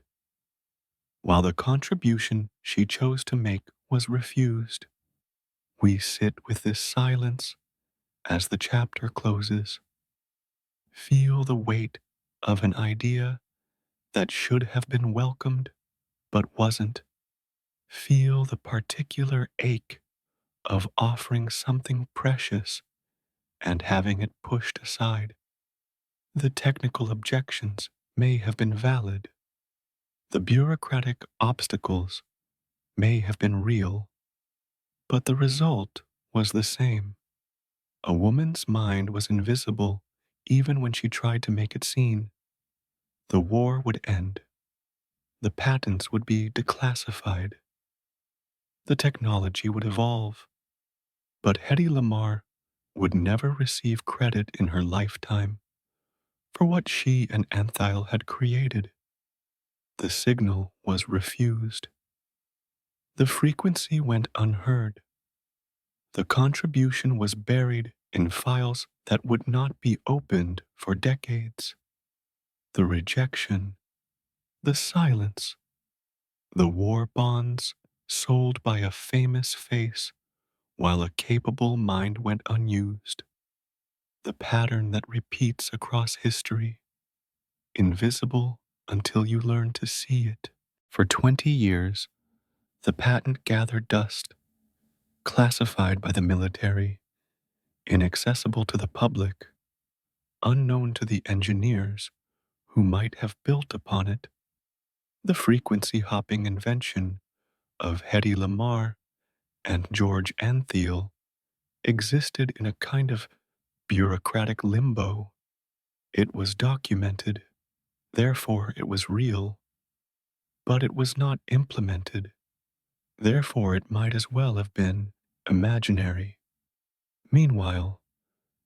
while the contribution she chose to make was refused. We sit with this silence as the chapter closes. Feel the weight of an idea that should have been welcomed but wasn't. Feel the particular ache of offering something precious and having it pushed aside. The technical objections may have been valid. The bureaucratic obstacles may have been real, but the result was the same. A woman's mind was invisible even when she tried to make it seen. The war would end. the patents would be declassified. The technology would evolve, but Hedy Lamarr would never receive credit in her lifetime for what she and Antheil had created. The signal was refused. The frequency went unheard. The contribution was buried in files that would not be opened for decades. The rejection, the silence, the war bonds sold by a famous face while a capable mind went unused. The pattern that repeats across history, invisible until you learn to see it. For 20 years, the patent gathered dust, classified by the military, inaccessible to the public, unknown to the engineers who might have built upon it. The frequency hopping invention of Hedy Lamarr and George Antheil existed in a kind of bureaucratic limbo. It was documented, therefore it was real, but it was not implemented, therefore it might as well have been imaginary. Meanwhile,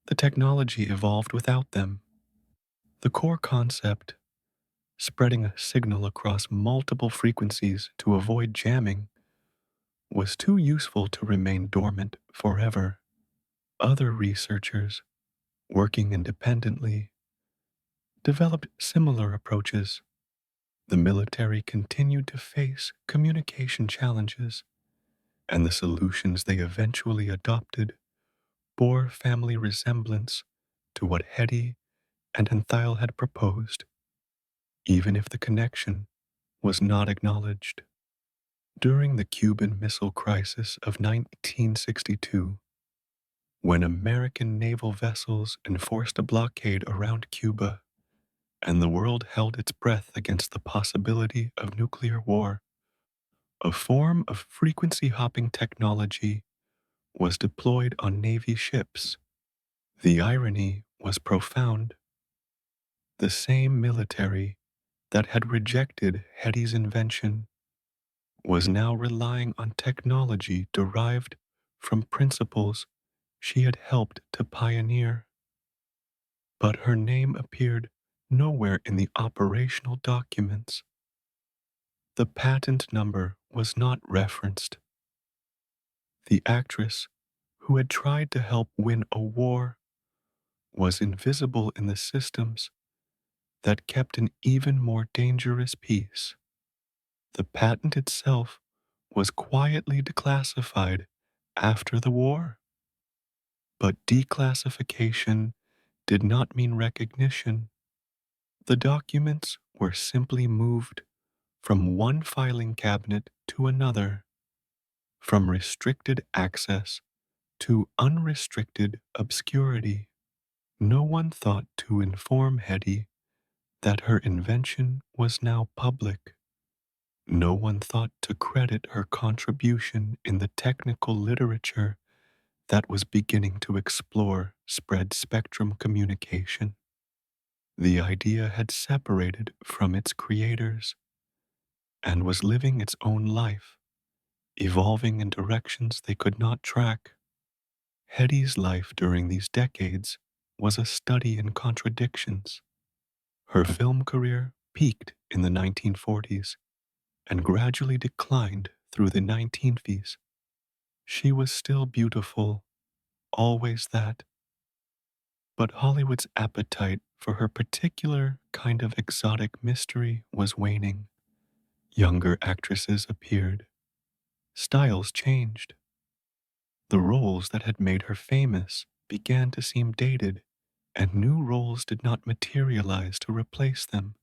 the technology evolved without them. The core concept, spreading a signal across multiple frequencies to avoid jamming, was too useful to remain dormant forever. Other researchers, working independently, developed similar approaches. The military continued to face communication challenges, and the solutions they eventually adopted bore family resemblance to what Hedy and Antheil had proposed, even if the connection was not acknowledged. During the Cuban Missile Crisis of 1962, when American naval vessels enforced a blockade around Cuba and the world held its breath against the possibility of nuclear war, a form of frequency hopping technology was deployed on Navy ships. The irony was profound. The same military that had rejected Hedy's invention was now relying on technology derived from principles she had helped to pioneer. But her name appeared nowhere in the operational documents. The patent number was not referenced. The actress who had tried to help win a war was invisible in the systems that kept an even more dangerous peace. The patent itself was quietly declassified after the war. But declassification did not mean recognition. The documents were simply moved from one filing cabinet to another, from restricted access to unrestricted obscurity. No one thought to inform Hedy that her invention was now public. No one thought to credit her contribution in the technical literature that was beginning to explore spread spectrum communication. The idea had separated from its creators and was living its own life, evolving in directions they could not track. Hedy's life during these decades was a study in contradictions. Her film career peaked in the 1940s and gradually declined through the 1950s. She was still beautiful, always that, but Hollywood's appetite for her particular kind of exotic mystery was waning. Younger actresses appeared. Styles changed. The roles that had made her famous began to seem dated, and new roles did not materialize to replace them.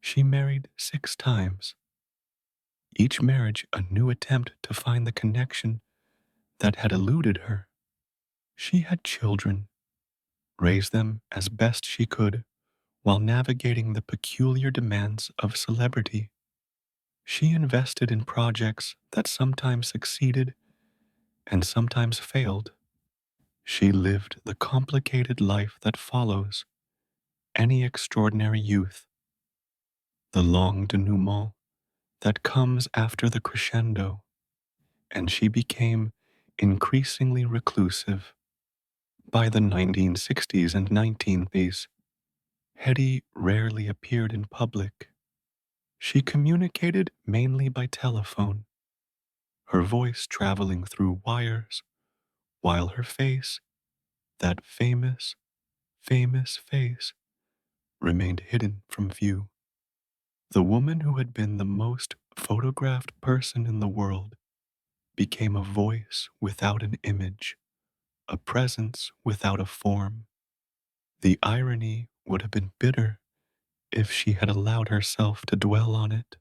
She married 6 times. Each marriage a new attempt to find the connection that had eluded her. She had children, raised them as best she could while navigating the peculiar demands of celebrity. She invested in projects that sometimes succeeded and sometimes failed. She lived the complicated life that follows any extraordinary youth. The long denouement that comes after the crescendo, and she became increasingly reclusive. By the 1960s and 1980s, Hedy rarely appeared in public. She communicated mainly by telephone, her voice traveling through wires, while her face, that famous face, remained hidden from view. The woman who had been the most photographed person in the world became a voice without an image, a presence without a form. The irony would have been bitter if she had allowed herself to dwell on it.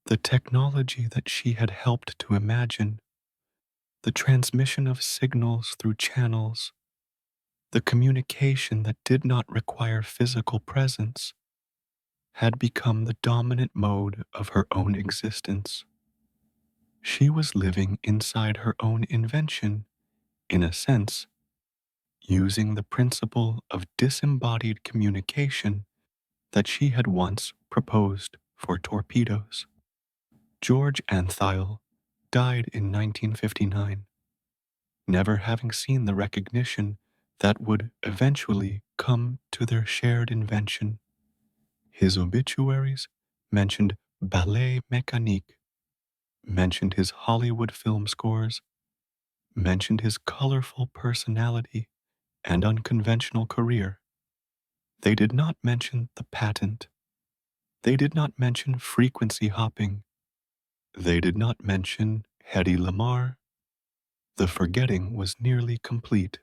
The technology that she had helped to imagine, the transmission of signals through channels, the communication that did not require physical presence, had become the dominant mode of her own existence. She was living inside her own invention, in a sense, using the principle of disembodied communication that she had once proposed for torpedoes. George Antheil died in 1959, never having seen the recognition that would eventually come to their shared invention. His obituaries mentioned ballet mécanique, mentioned his Hollywood film scores, mentioned his colorful personality and unconventional career. They did not mention the patent. They did not mention frequency hopping. They did not mention Hedy Lamarr. The forgetting was nearly complete.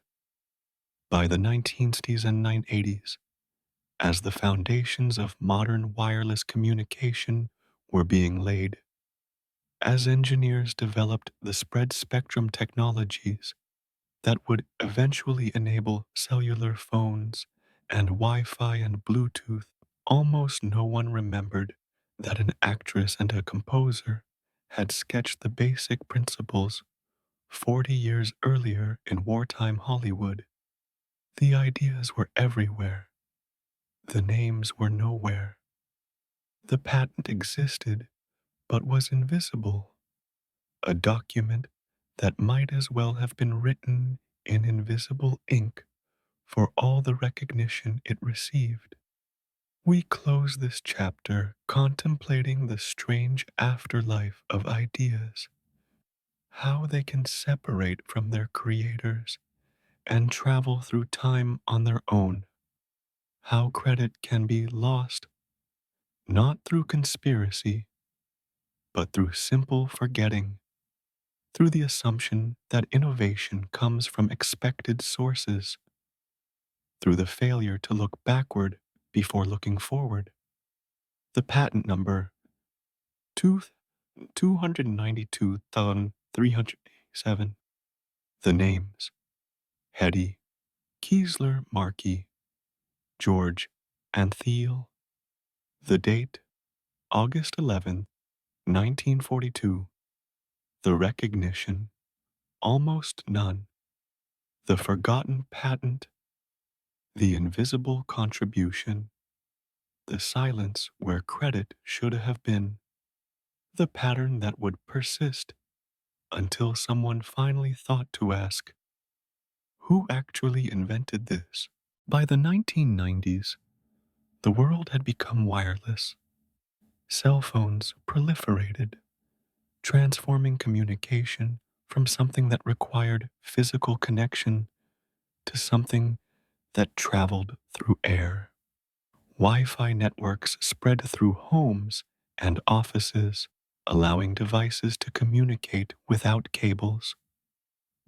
By the 1960s and 1980s, as the foundations of modern wireless communication were being laid, as engineers developed the spread spectrum technologies that would eventually enable cellular phones and Wi Fi and Bluetooth, almost no one remembered that an actress and a composer had sketched the basic principles 40 years earlier in wartime Hollywood. The ideas were everywhere. The names were nowhere. The patent existed, but was invisible. A document that might as well have been written in invisible ink for all the recognition it received. We close this chapter contemplating the strange afterlife of ideas, how they can separate from their creators and travel through time on their own, how credit can be lost not through conspiracy, but through simple forgetting, through the assumption that innovation comes from expected sources, through the failure to look backward before looking forward. The patent number 292,387. The names Hedy, Kiesler Markey, George Antheil. The date August 11th, 1942. The recognition almost none. The forgotten patent, the invisible contribution, the silence where credit should have been, the pattern that would persist until someone finally thought to ask, who actually invented this? By the 1990s, the world had become wireless. Cell phones proliferated, transforming communication from something that required physical connection to something that traveled through air. Wi Fi networks spread through homes and offices, allowing devices to communicate without cables.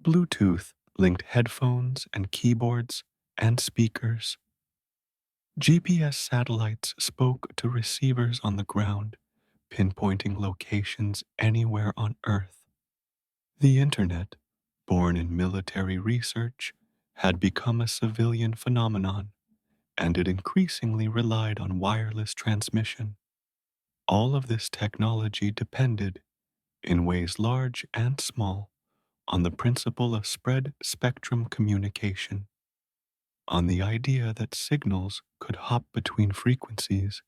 Bluetooth linked headphones and keyboards and speakers. GPS satellites spoke to receivers on the ground, pinpointing locations anywhere on Earth. The Internet, born in military research, had become a civilian phenomenon, and it increasingly relied on wireless transmission. All of this technology depended, in ways large and small, on the principle of spread spectrum communication, on the idea that signals could hop between frequencies,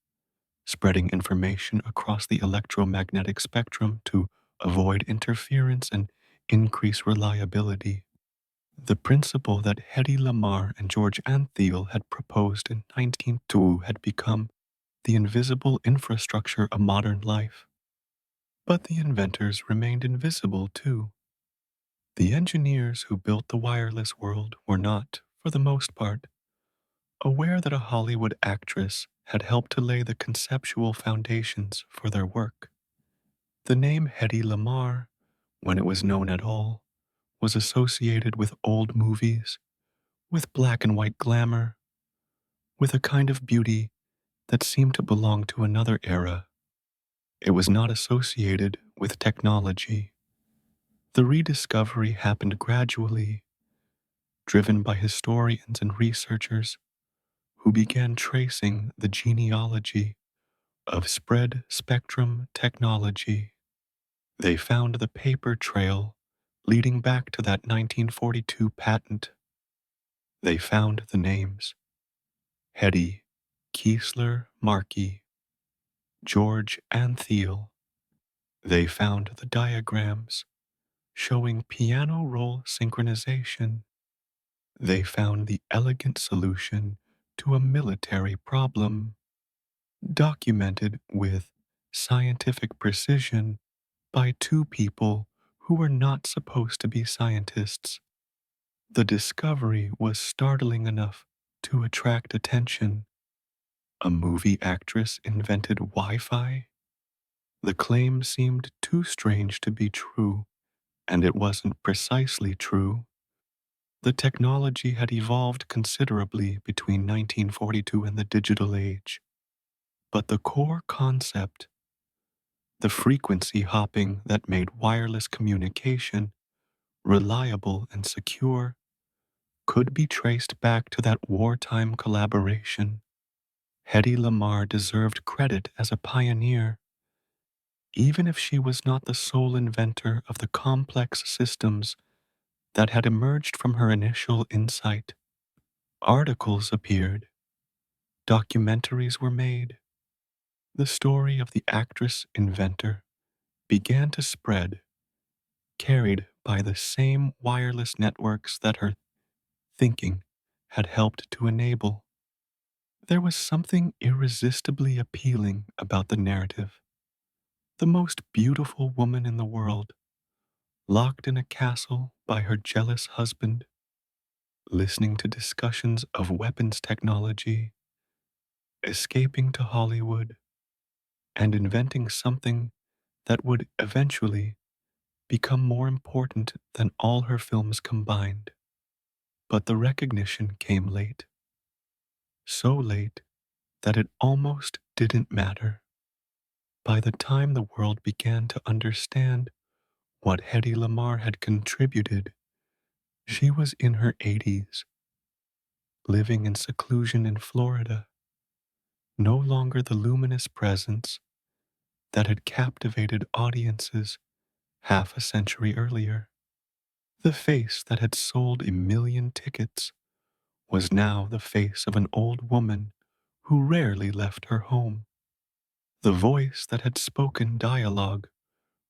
spreading information across the electromagnetic spectrum to avoid interference and increase reliability. The principle that Hedy Lamarr and George Antheil had proposed in 1902 had become the invisible infrastructure of modern life. But the inventors remained invisible too. The engineers who built the wireless world were not, for the most part, aware that a Hollywood actress had helped to lay the conceptual foundations for their work. The name Hedy Lamarr, when it was known at all, was associated with old movies, with black and white glamour, with a kind of beauty that seemed to belong to another era. It was not associated with technology. The rediscovery happened gradually, driven by historians and researchers who began tracing the genealogy of spread spectrum technology. They found the paper trail leading back to that 1942 patent. They found the names Hedy, Kiesler, Markey, George Antheil. They found the diagrams showing piano roll synchronization. They found the elegant solution to a military problem, documented with scientific precision by two people who were not supposed to be scientists. The discovery was startling enough to attract attention. A movie actress invented Wi Fi? The claim seemed too strange to be true, and it wasn't precisely true. The technology had evolved considerably between 1942 and the digital age, but the core concept, the frequency hopping that made wireless communication reliable and secure, could be traced back to that wartime collaboration. Hedy Lamarr deserved credit as a pioneer, even if she was not the sole inventor of the complex systems that had emerged from her initial insight. Articles appeared, documentaries were made. The story of the actress inventor began to spread, carried by the same wireless networks that her thinking had helped to enable. There was something irresistibly appealing about the narrative. The most beautiful woman in the world, locked in a castle by her jealous husband, listening to discussions of weapons technology, escaping to Hollywood, and inventing something that would eventually become more important than all her films combined. But the recognition came late. So late that it almost didn't matter. By the time the world began to understand what Hedy Lamarr had contributed, she was in her 80s, living in seclusion in Florida, no longer the luminous presence that had captivated audiences half a century earlier. The face that had sold 1 million tickets was now the face of an old woman who rarely left her home. The voice that had spoken dialogue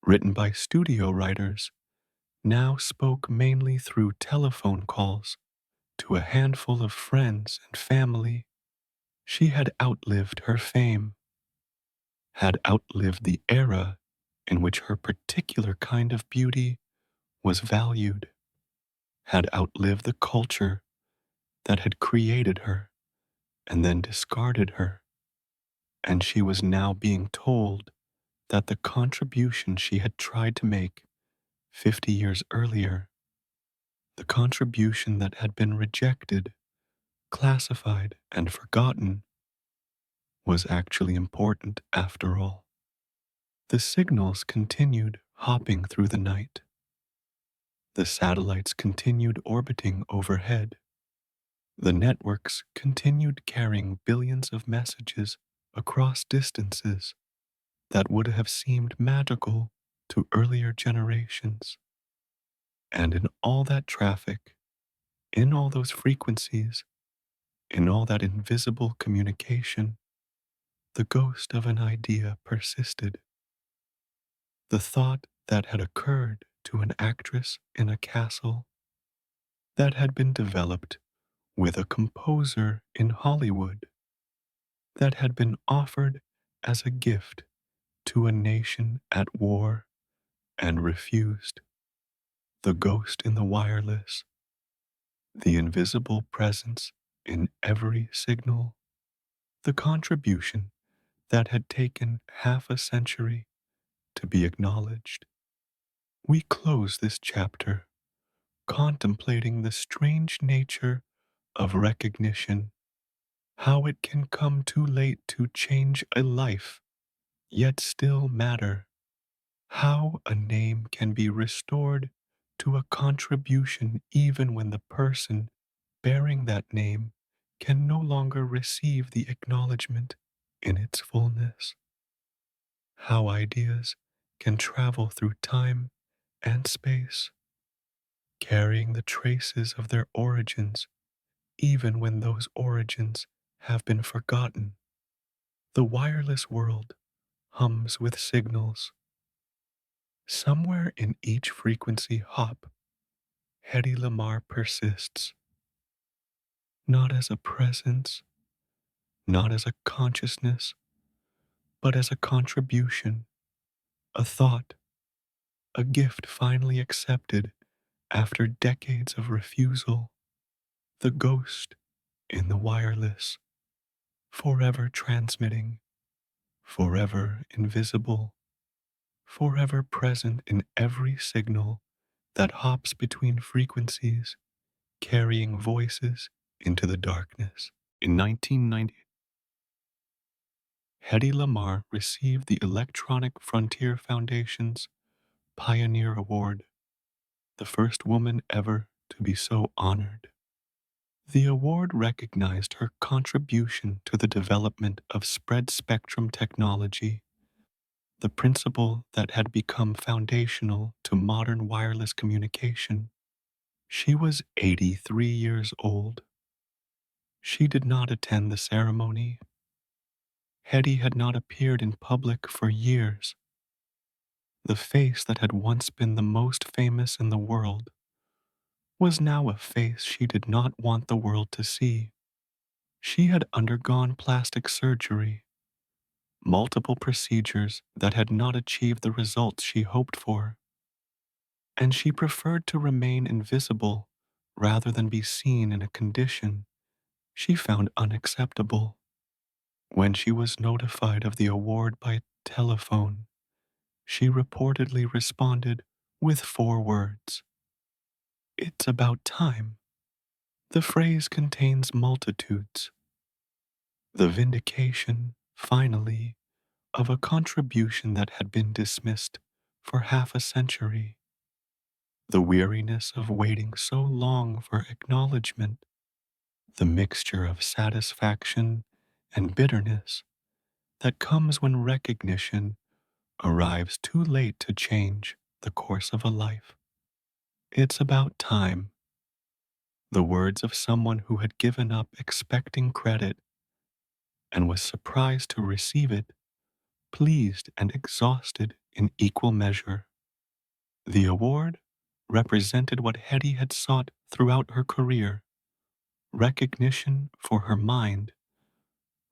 written by studio writers now spoke mainly through telephone calls to a handful of friends and family. She had outlived her fame, had outlived the era in which her particular kind of beauty was valued, had outlived the culture that had created her and then discarded her, and she was now being told that the contribution she had tried to make 50 years earlier, the contribution that had been rejected, classified, and forgotten, was actually important after all. The signals continued hopping through the night. The satellites continued orbiting overhead. The networks continued carrying billions of messages across distances that would have seemed magical to earlier generations. And in all that traffic, in all those frequencies, in all that invisible communication, The ghost of an idea persisted. The thought that had occurred to an actress in a castle, that had been developed with a composer in Hollywood, that had been offered as a gift to a nation at war and refused. The ghost in the wireless, the invisible presence in every signal, the contribution that had taken half a century to be acknowledged. We close this chapter contemplating the strange nature of recognition, how it can come too late to change a life, yet still matter, how a name can be restored to a contribution even when the person bearing that name can no longer receive the acknowledgement in its fullness, how ideas can travel through time and space, carrying the traces of their origins even when those origins have been forgotten. The wireless world hums with signals. Somewhere in each frequency hop, Hedy Lamarr persists, not as a presence, not as a consciousness, but as a contribution, a thought, a gift finally accepted after decades of refusal, the ghost in the wireless, forever transmitting, forever invisible, forever present in every signal that hops between frequencies, carrying voices into the darkness. In 1990, Hedy Lamarr received the Electronic Frontier Foundation's Pioneer Award, the first woman ever to be so honored. The award recognized her contribution to the development of spread spectrum technology, the principle that had become foundational to modern wireless communication. She was 83 years old. She did not attend the ceremony. Hedy had not appeared in public for years. The face that had once been the most famous in the world was now a face she did not want the world to see. She had undergone plastic surgery, multiple procedures that had not achieved the results she hoped for, and she preferred to remain invisible rather than be seen in a condition she found unacceptable. When she was notified of the award by telephone, she reportedly responded with 4 words. It's about time. The phrase contains multitudes. The vindication, finally, of a contribution that had been dismissed for half a century. The weariness of waiting so long for acknowledgement, the mixture of satisfaction and bitterness that comes when recognition arrives too late to change the course of a life. It's about time. The words of someone who had given up expecting credit and was surprised to receive it, pleased and exhausted in equal measure. The award represented what Hedy had sought throughout her career, recognition for her mind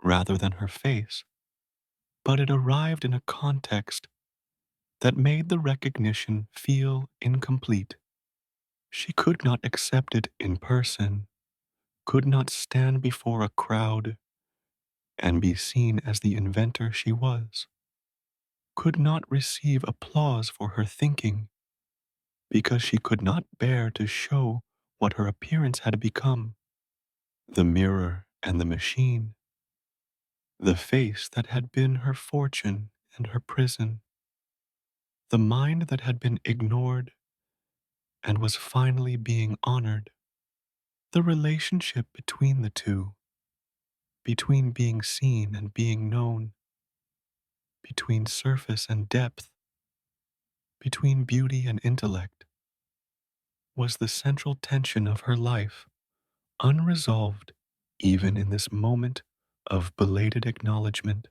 rather than her face, but it arrived in a context that made the recognition feel incomplete. She could not accept it in person, could not stand before a crowd and be seen as the inventor she was, could not receive applause for her thinking because she could not bear to show what her appearance had become. The mirror and the machine, the face that had been her fortune and her prison, the mind that had been ignored and was finally being honored. The relationship between the two, between being seen and being known, between surface and depth, between beauty and intellect, was the central tension of her life, unresolved even in this moment of belated acknowledgement.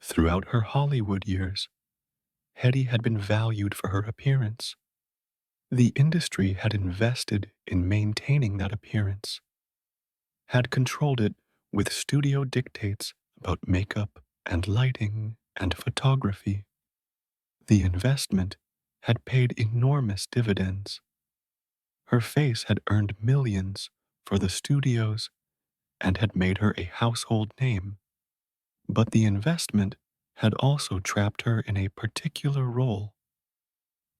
Throughout her Hollywood years, Hedy had been valued for her appearance. The industry had invested in maintaining that appearance, had controlled it with studio dictates about makeup and lighting and photography. The investment had paid enormous dividends. Her face had earned millions for the studios and had made her a household name. But the investment had also trapped her in a particular role,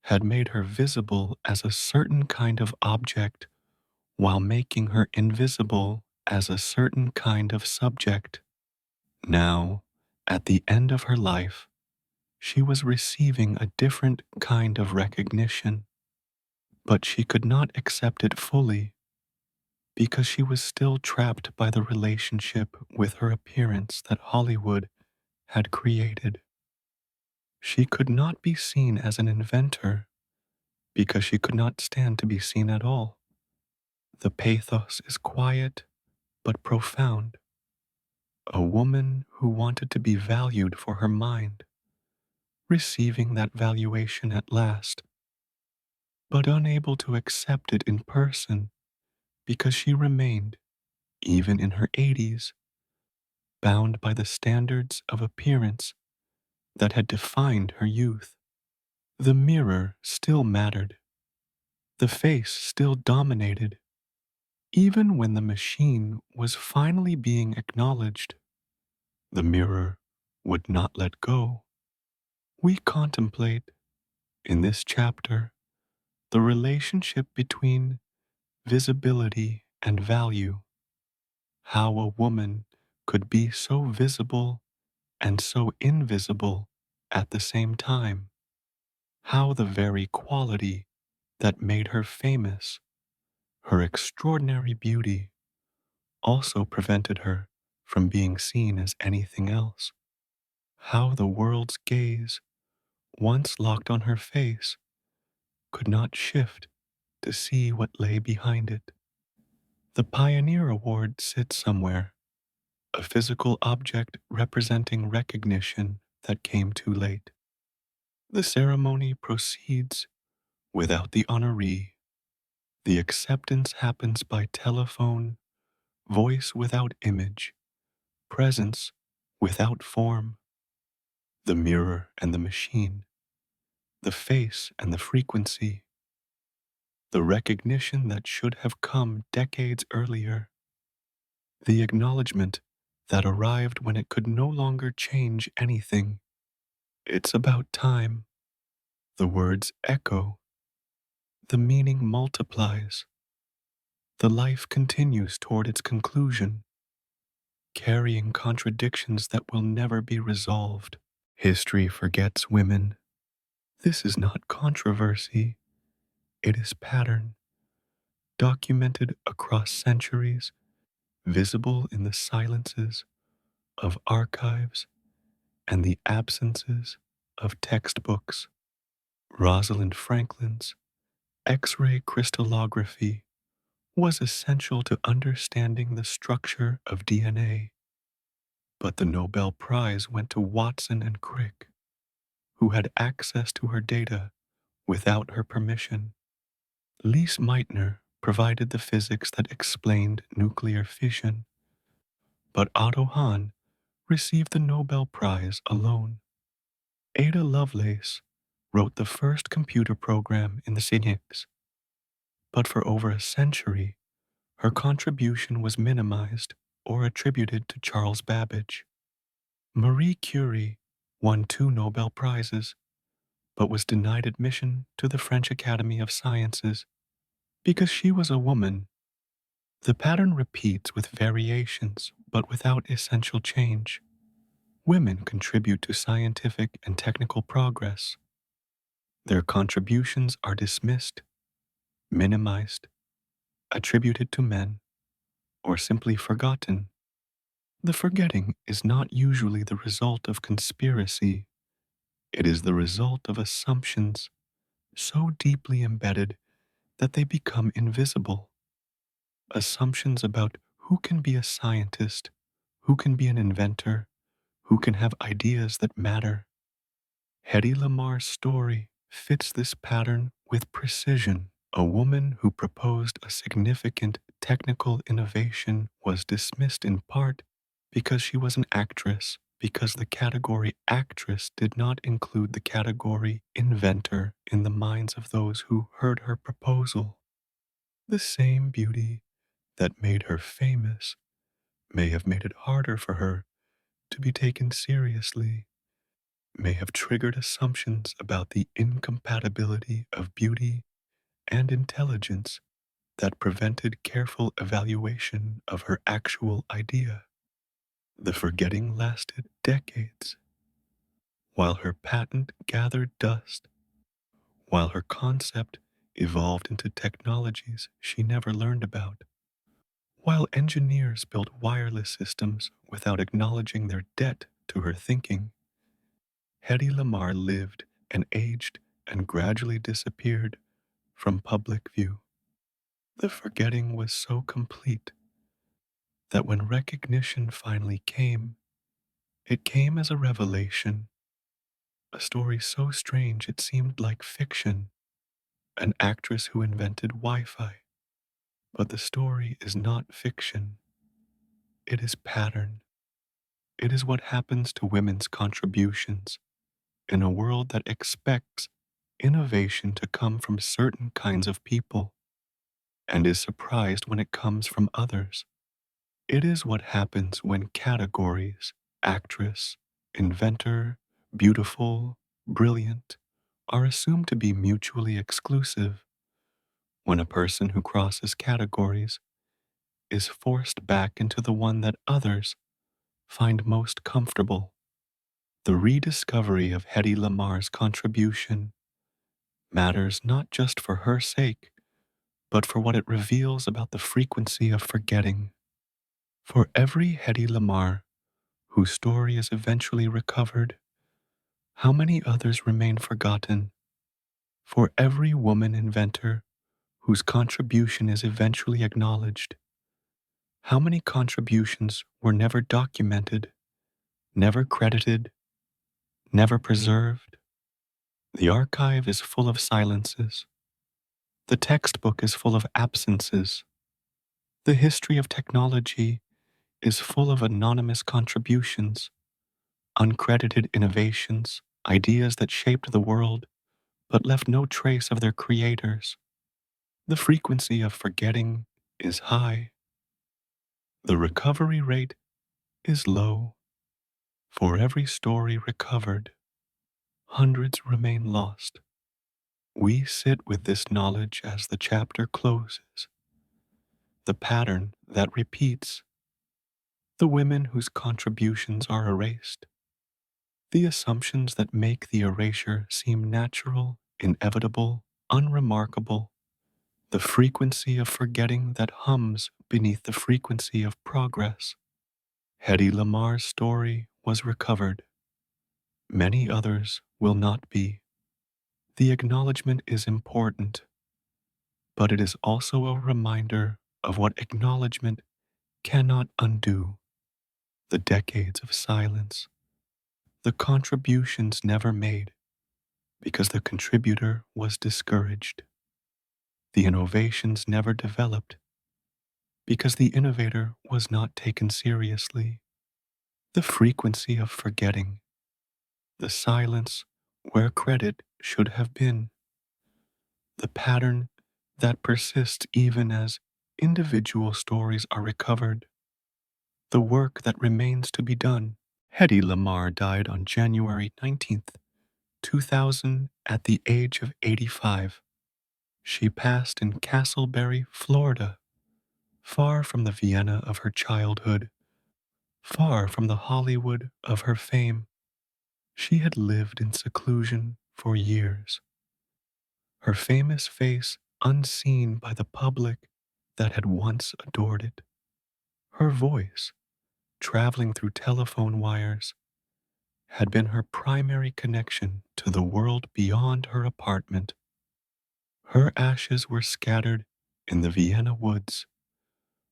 had made her visible as a certain kind of object while making her invisible as a certain kind of subject. Now, at the end of her life, she was receiving a different kind of recognition, but she could not accept it fully because she was still trapped by the relationship with her appearance that Hollywood had created. She could not be seen as an inventor because she could not stand to be seen at all. The pathos is quiet but profound. A woman who wanted to be valued for her mind, receiving that valuation at last, but unable to accept it in person because she remained, even in her 80s, bound by the standards of appearance that had defined her youth. The mirror still mattered. The face still dominated. Even when the machine was finally being acknowledged, the mirror would not let go. We contemplate, in this chapter, the relationship between visibility and value, how a woman could be so visible and so invisible at the same time, how the very quality that made her famous, her extraordinary beauty, also prevented her from being seen as anything else, how the world's gaze, once locked on her face, could not shift to see what lay behind it. The Pioneer Award sits somewhere, a physical object representing recognition that came too late. The ceremony proceeds without the honoree. The acceptance happens by telephone, voice without image, presence without form. The mirror and the machine, the face and the frequency, the recognition that should have come decades earlier, the acknowledgement that arrived when it could no longer change anything. It's about time. The words echo. The meaning multiplies. The life continues toward its conclusion, carrying contradictions that will never be resolved. History forgets women. This is not controversy. It is pattern, documented across centuries, visible in the silences of archives and the absences of textbooks. Rosalind Franklin's X-ray crystallography was essential to understanding the structure of DNA, but the Nobel Prize went to Watson and Crick, who had access to her data without her permission. Lise Meitner provided the physics that explained nuclear fission, but Otto Hahn received the Nobel Prize alone. Ada Lovelace wrote the first computer program in the Phoenix, but for over a century, her contribution was minimized or attributed to Charles Babbage. Marie Curie won 2 Nobel Prizes, but was denied admission to the French Academy of Sciences because she was a woman. The pattern repeats with variations, but without essential change. Women contribute to scientific and technical progress. Their contributions are dismissed, minimized, attributed to men, or simply forgotten. The forgetting is not usually the result of conspiracy. It is the result of assumptions so deeply embedded that they become invisible. Assumptions about who can be a scientist, who can be an inventor, who can have ideas that matter. Hedy Lamarr's story fits this pattern with precision. A woman who proposed a significant technical innovation was dismissed in part because she was an actress, because the category actress did not include the category inventor in the minds of those who heard her proposal. The same beauty that made her famous may have made it harder for her to be taken seriously, may have triggered assumptions about the incompatibility of beauty and intelligence that prevented careful evaluation of her actual idea. The forgetting lasted decades, while her patent gathered dust, while her concept evolved into technologies she never learned about, while engineers built wireless systems without acknowledging their debt to her thinking. Hedy Lamarr lived and aged and gradually disappeared from public view. The forgetting was so complete that when recognition finally came, it came as a revelation, a story so strange it seemed like fiction, an actress who invented Wi Fi. But the story is not fiction, it is pattern. It is what happens to women's contributions in a world that expects innovation to come from certain kinds of people and is surprised when it comes from others. It is what happens when categories, actress, inventor, beautiful, brilliant, are assumed to be mutually exclusive, when a person who crosses categories is forced back into the one that others find most comfortable. The rediscovery of Hedy Lamarr's contribution matters not just for her sake, but for what it reveals about the frequency of forgetting. For every Hedy Lamarr whose story is eventually recovered, how many others remain forgotten? For every woman inventor whose contribution is eventually acknowledged, how many contributions were never documented, never credited, never preserved? The archive is full of silences. The textbook is full of absences. The history of technology is full of anonymous contributions, uncredited innovations, ideas that shaped the world but left no trace of their creators. The frequency of forgetting is high. The recovery rate is low. For every story recovered, hundreds remain lost. We sit with this knowledge as the chapter closes, the pattern that repeats, the women whose contributions are erased, the assumptions that make the erasure seem natural, inevitable, unremarkable, the frequency of forgetting that hums beneath the frequency of progress. Hedy Lamarr's story was recovered. Many others will not be. The acknowledgement is important, but it is also a reminder of what acknowledgement cannot undo: the decades of silence, the contributions never made because the contributor was discouraged, the innovations never developed because the innovator was not taken seriously, the frequency of forgetting, the silence where credit should have been, the pattern that persists even as individual stories are recovered, the work that remains to be done. Hedy Lamarr died on January 19th, 2000, at the age of 85. She passed in Castleberry, Florida, far from the Vienna of her childhood, far from the Hollywood of her fame. She had lived in seclusion for years, her famous face unseen by the public that had once adored it. Her voice, traveling through telephone wires, had been her primary connection to the world beyond her apartment. Her ashes were scattered in the Vienna woods,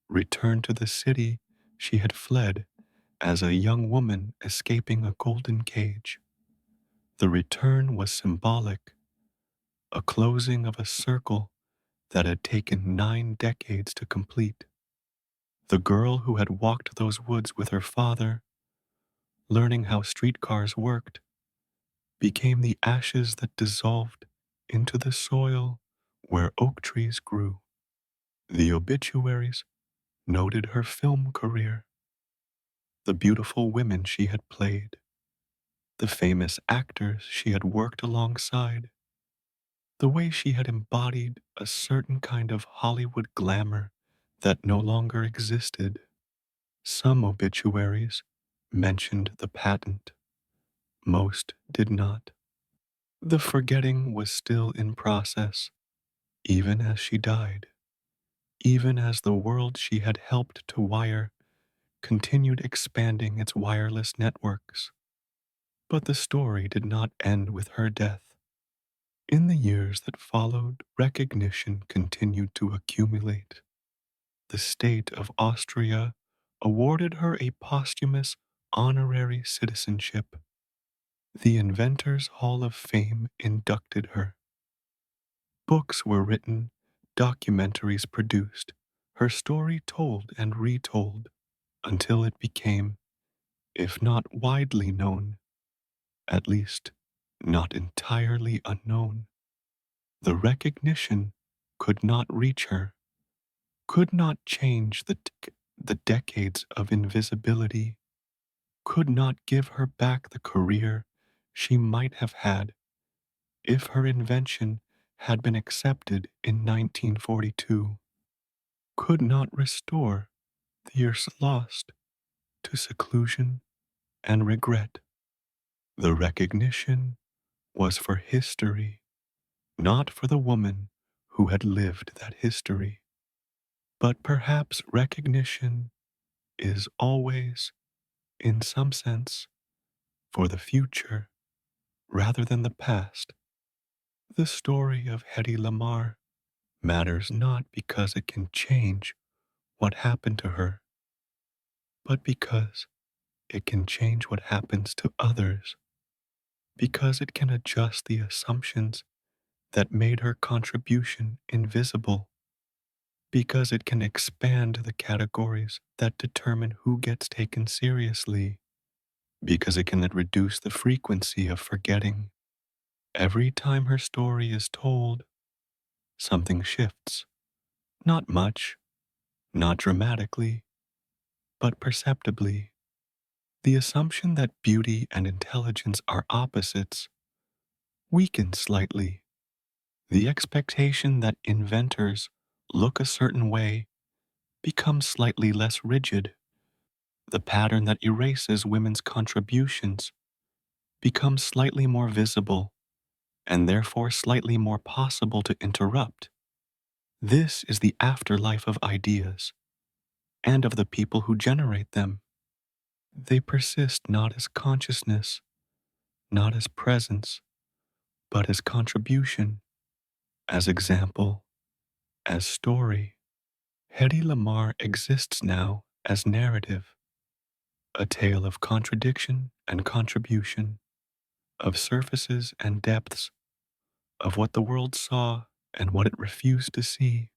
returned to the city she had fled as a young woman escaping a golden cage. The return was symbolic, a closing of a circle that had taken 9 decades to complete. The girl who had walked those woods with her father, learning how streetcars worked, became the ashes that dissolved into the soil where oak trees grew. The obituaries noted her film career, the beautiful women she had played, the famous actors she had worked alongside, the way she had embodied a certain kind of Hollywood glamour that no longer existed. Some obituaries mentioned the patent, most did not. The forgetting was still in process, even as she died, even as the world she had helped to wire continued expanding its wireless networks. But the story did not end with her death. In the years that followed, recognition continued to accumulate. The state of Austria awarded her a posthumous honorary citizenship. The Inventors Hall of Fame inducted her. Books were written, documentaries produced, her story told and retold until it became, if not widely known, at least not entirely unknown. The recognition could not reach her, could not change the decades of invisibility, could not give her back the career she might have had if her invention had been accepted in 1942, could not restore the years lost to seclusion and regret. The recognition was for history, not for the woman who had lived that history. But perhaps recognition is always, in some sense, for the future rather than the past. The story of Hedy Lamarr matters not because it can change what happened to her, but because it can change what happens to others, because it can adjust the assumptions that made her contribution invisible, because it can expand the categories that determine who gets taken seriously, because it can reduce the frequency of forgetting. Every time her story is told, something shifts. Not much, not dramatically, but perceptibly. The assumption that beauty and intelligence are opposites weakens slightly. The expectation that inventors look a certain way becomes slightly less rigid. The pattern that erases women's contributions becomes slightly more visible and therefore slightly more possible to interrupt. This is the afterlife of ideas and of the people who generate them. They persist not as consciousness, not as presence, but as contribution, as example, as story. Hedy Lamarr exists now as narrative, a tale of contradiction and contribution, of surfaces and depths, of what the world saw and what it refused to see.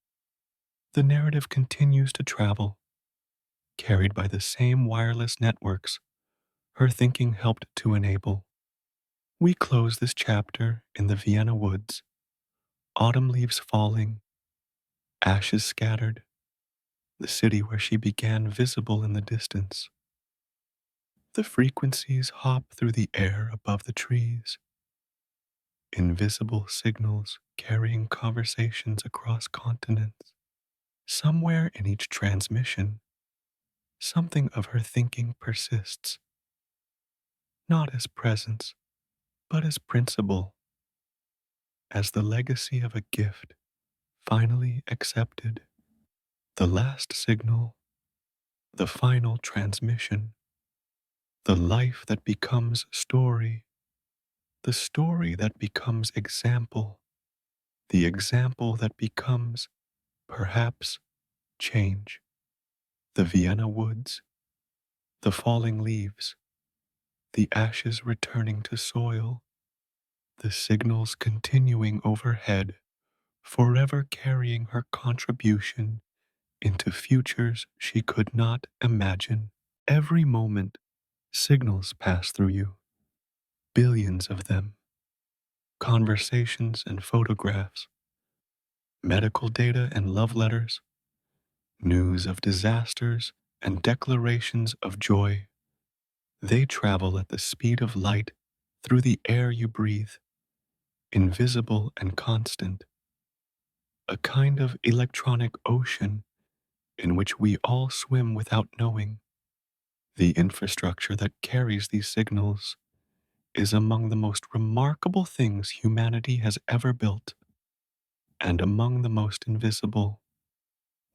The narrative continues to travel, carried by the same wireless networks her thinking helped to enable. We close this chapter in the Vienna woods, autumn leaves falling, ashes scattered, the city where she began visible in the distance. The frequencies hop through the air above the trees, invisible signals carrying conversations across continents. Somewhere in each transmission, something of her thinking persists, not as presence, but as principle, as the legacy of a gift finally accepted. The last signal, the final transmission, the life that becomes story, the story that becomes example, the example that becomes, perhaps, change. The Vienna woods, The falling leaves, the ashes returning to soil, the signals continuing overhead, forever carrying her contribution into futures she could not imagine. Every moment, signals pass through you, billions of them, conversations and photographs, medical data and love letters, news of disasters and declarations of joy. They travel at the speed of light through the air you breathe, invisible and constant, a kind of electronic ocean in which we all swim without knowing. The infrastructure that carries these signals is among the most remarkable things humanity has ever built, and among the most invisible.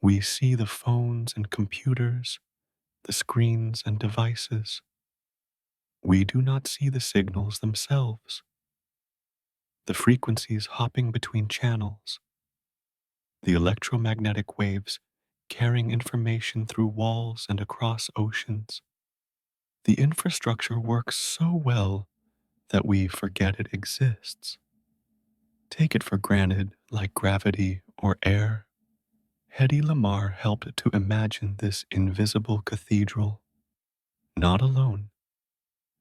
We see the phones and computers, the screens and devices. We do not see the signals themselves, the frequencies hopping between channels, the electromagnetic waves carrying information through walls and across oceans. The infrastructure works so well that we forget it exists. Take it for granted like gravity or air. Hedy Lamarr helped to imagine this invisible cathedral. Not alone,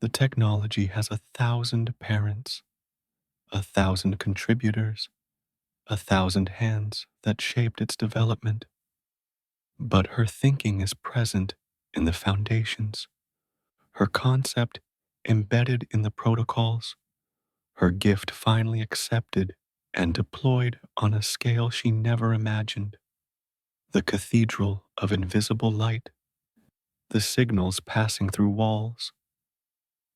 the technology has 1,000 parents, 1,000 contributors, 1,000 hands that shaped its development. But her thinking is present in the foundations, her concept embedded in the protocols, her gift finally accepted and deployed on a scale she never imagined. The cathedral of invisible light, the signals passing through walls,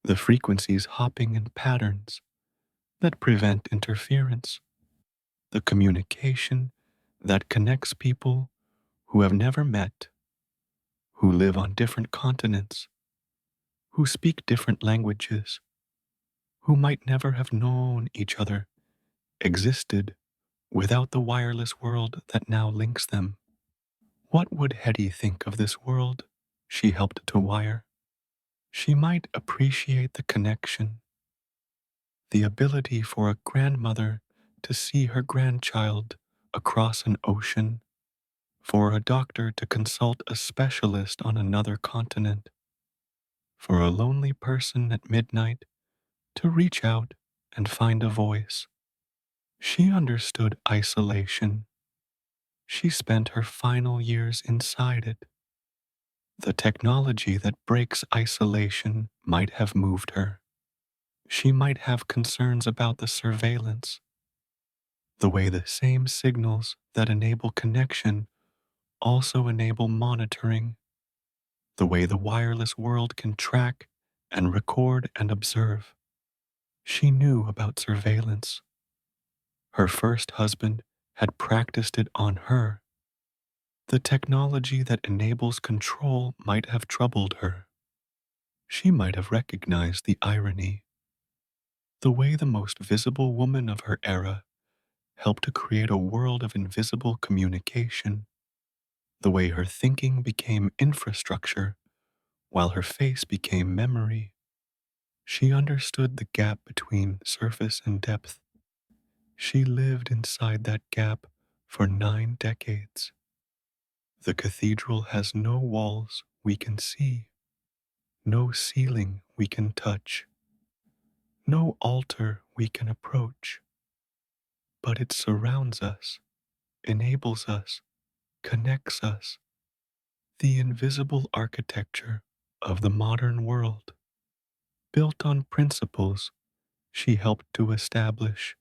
the frequencies hopping in patterns that prevent interference, the communication that connects people who have never met, who live on different continents, who speak different languages, who might never have known each other, existed without the wireless world that now links them. What would Hedy think of this world she helped to wire? She might appreciate the connection, the ability for a grandmother to see her grandchild across an ocean, for a doctor to consult a specialist on another continent, for a lonely person at midnight to reach out and find a voice. She understood isolation. She spent her final years inside it. The technology that breaks isolation might have moved her. She might have concerns about the surveillance, the way the same signals that enable connection also enable monitoring, the way the wireless world can track and record and observe. She knew about surveillance. Her first husband had practiced it on her. The technology that enables control might have troubled her. She might have recognized the irony, the way the most visible woman of her era helped to create a world of invisible communication, the way her thinking became infrastructure while her face became memory. She understood the gap between surface and depth. She lived inside that gap for 9 decades. The cathedral has no walls we can see, no ceiling we can touch, no altar we can approach, but it surrounds us, enables us, connects us. The invisible architecture of the modern world, built on principles she helped to establish,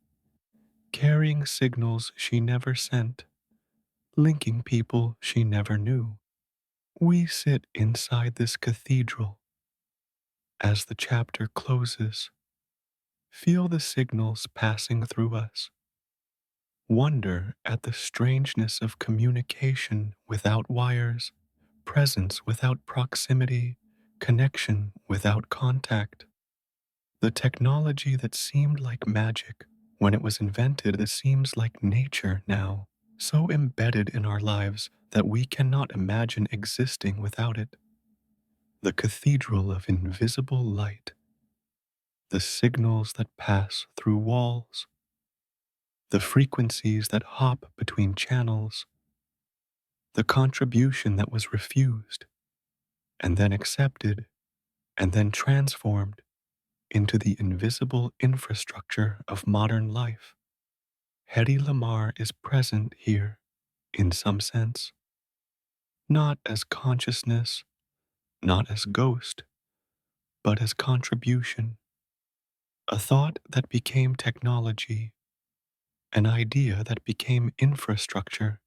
carrying signals she never sent, linking people she never knew. We sit inside this cathedral. As the chapter closes, feel the signals passing through us. Wonder at the strangeness of communication without wires, presence without proximity, connection without contact. The technology that seemed like magic when it was invented, that seems like nature now, so embedded in our lives that we cannot imagine existing without it. the cathedral of invisible light, the signals that pass through walls, the frequencies that hop between channels, the contribution that was refused and then accepted and then transformed into the invisible infrastructure of modern life. Hedy Lamarr is present here, in some sense, not as consciousness, not as ghost, but as contribution, a thought that became technology, an idea that became infrastructure,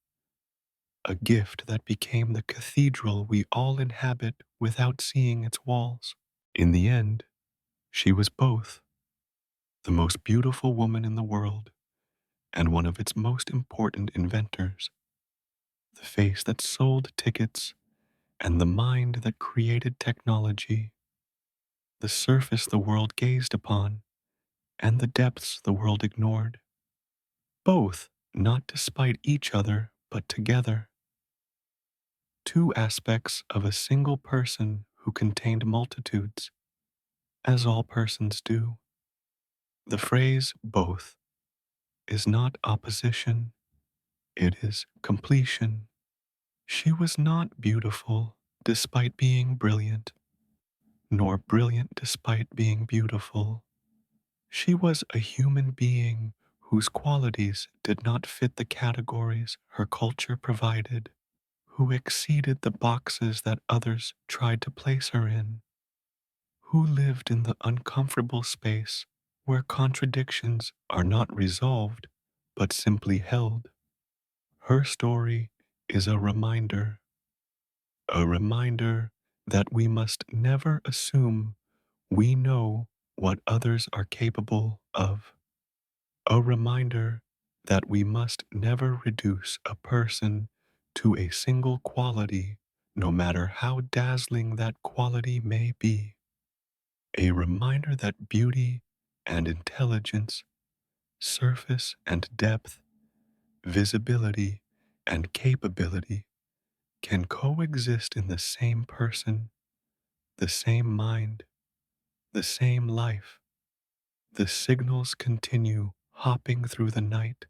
a gift that became the cathedral we all inhabit without seeing its walls. In the end, she was both the most beautiful woman in the world and one of its most important inventors, the face that sold tickets and the mind that created technology, the surface the world gazed upon and the depths the world ignored, both not despite each other but together, two aspects of a single person who contained multitudes, as all persons do. The phrase both is not opposition, it is completion. She was not beautiful despite being brilliant, nor brilliant despite being beautiful. She was a human being whose qualities did not fit the categories her culture provided, who exceeded the boxes that others tried to place her in, who lived in the uncomfortable space where contradictions are not resolved but simply held. Her story is a reminder that we must never assume we know what others are capable of, a reminder that we must never reduce a person to a single quality, no matter how dazzling that quality may be, a reminder that beauty and intelligence, surface and depth, visibility and capability can coexist in the same person, the same mind, the same life. The signals continue hopping through the night.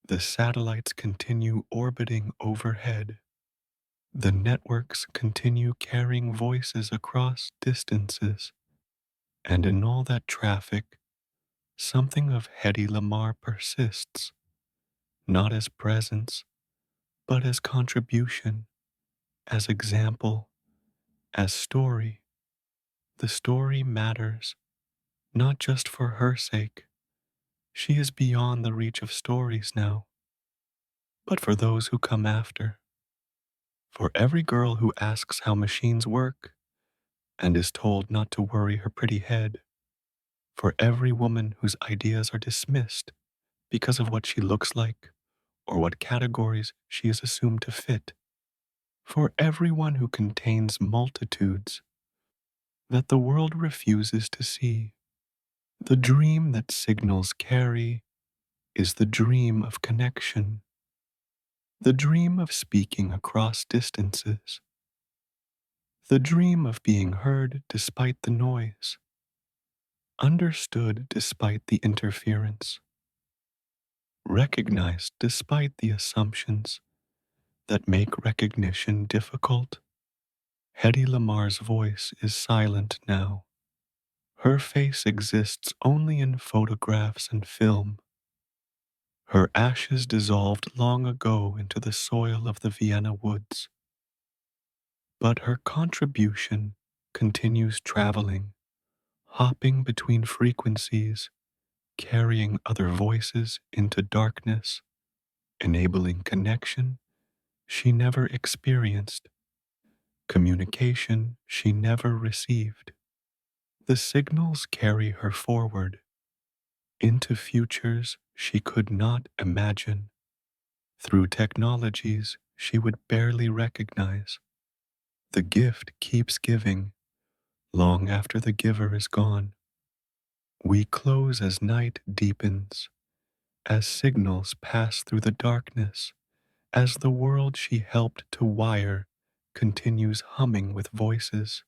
The satellites continue orbiting overhead. The networks continue carrying voices across distances. And in all that traffic, something of Hedy Lamarr persists, not as presence, but as contribution, as example, as story. The story matters, not just for her sake. She is beyond the reach of stories now, but for those who come after. For every girl who asks how machines work and is told not to worry her pretty head. For every woman whose ideas are dismissed because of what she looks like or what categories she is assumed to fit. For everyone who contains multitudes that the world refuses to see. The dream that signals carry is the dream of connection, the dream of speaking across distances, the dream of being heard despite the noise, understood despite the interference, recognized despite the assumptions that make recognition difficult. Hedy Lamarr's voice is silent now. Her face exists only in photographs and film. Her ashes dissolved long ago into the soil of the Vienna woods. But her contribution continues traveling, hopping between frequencies, carrying other voices into darkness, enabling connection she never experienced, communication she never received. The signals carry her forward into futures she could not imagine, through technologies she would barely recognize. The gift keeps giving long after the giver is gone. We close as night deepens, as signals pass through the darkness, as the world she helped to wire continues humming with voices.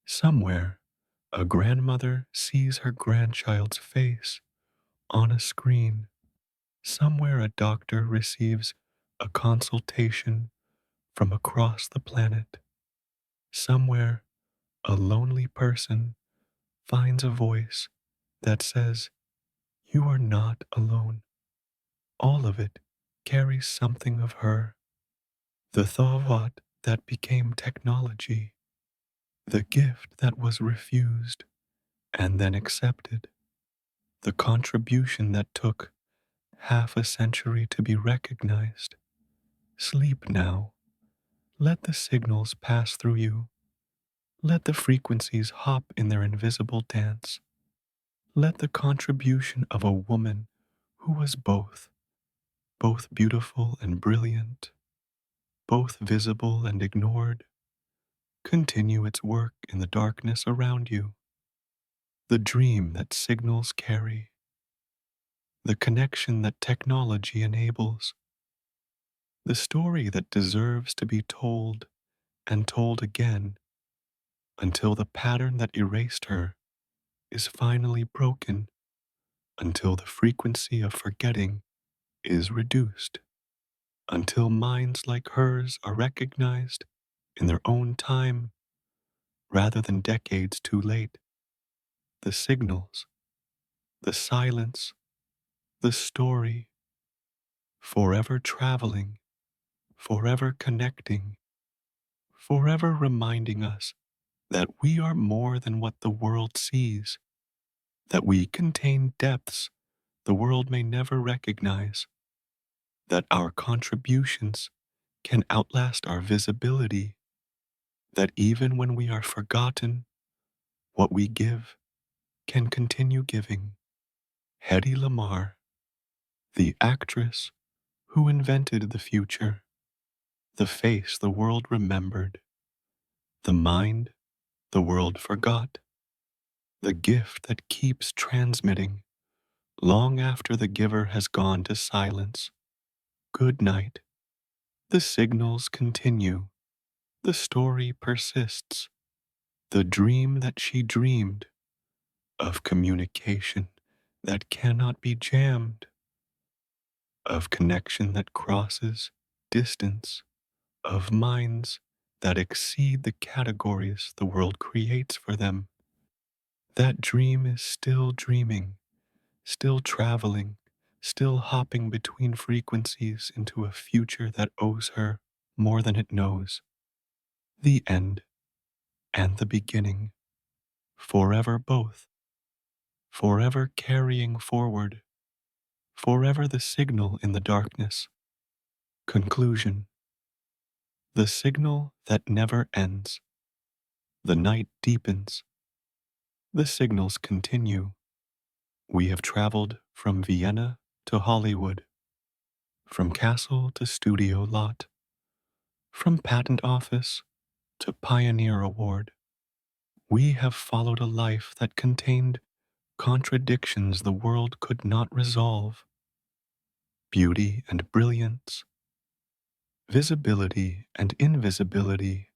Somewhere, a grandmother sees her grandchild's face on a screen. Somewhere, a doctor receives a consultation from across the planet. Somewhere, a lonely person finds a voice that says, "You are not alone." All of it carries something of her. The thought that became technology, the gift that was refused and then accepted, the contribution that took half a century to be recognized. Sleep now. Let the signals pass through you. Let the frequencies hop in their invisible dance. Let the contribution of a woman who was both beautiful and brilliant, both visible and ignored, continue its work in the darkness around you. The dream that signals carry, the connection that technology enables, the story that deserves to be told and told again until the pattern that erased her is finally broken, until the frequency of forgetting is reduced, until minds like hers are recognized in their own time rather than decades too late. The signals, the silence, the story, forever traveling, forever connecting, forever reminding us that we are more than what the world sees, that we contain depths the world may never recognize, that our contributions can outlast our visibility, that even when we are forgotten, what we give can continue giving. Hedy Lamarr, the actress who invented the future, the face the world remembered, the mind the world forgot, the gift that keeps transmitting long after the giver has gone to silence. Good night. The signals continue. The story persists. The dream that she dreamed of communication that cannot be jammed, of connection that crosses distance, of minds that exceed the categories the world creates for them. That dream is still dreaming, still traveling, still hopping between frequencies into a future that owes her more than it knows. The end and the beginning, forever both, forever carrying forward, forever the signal in the darkness. Conclusion. The signal that never ends. The night deepens. The signals continue. We have traveled from Vienna to Hollywood, from castle to studio lot, from patent office to pioneer award. We have followed a life that contained contradictions the world could not resolve, beauty and brilliance, visibility and invisibility,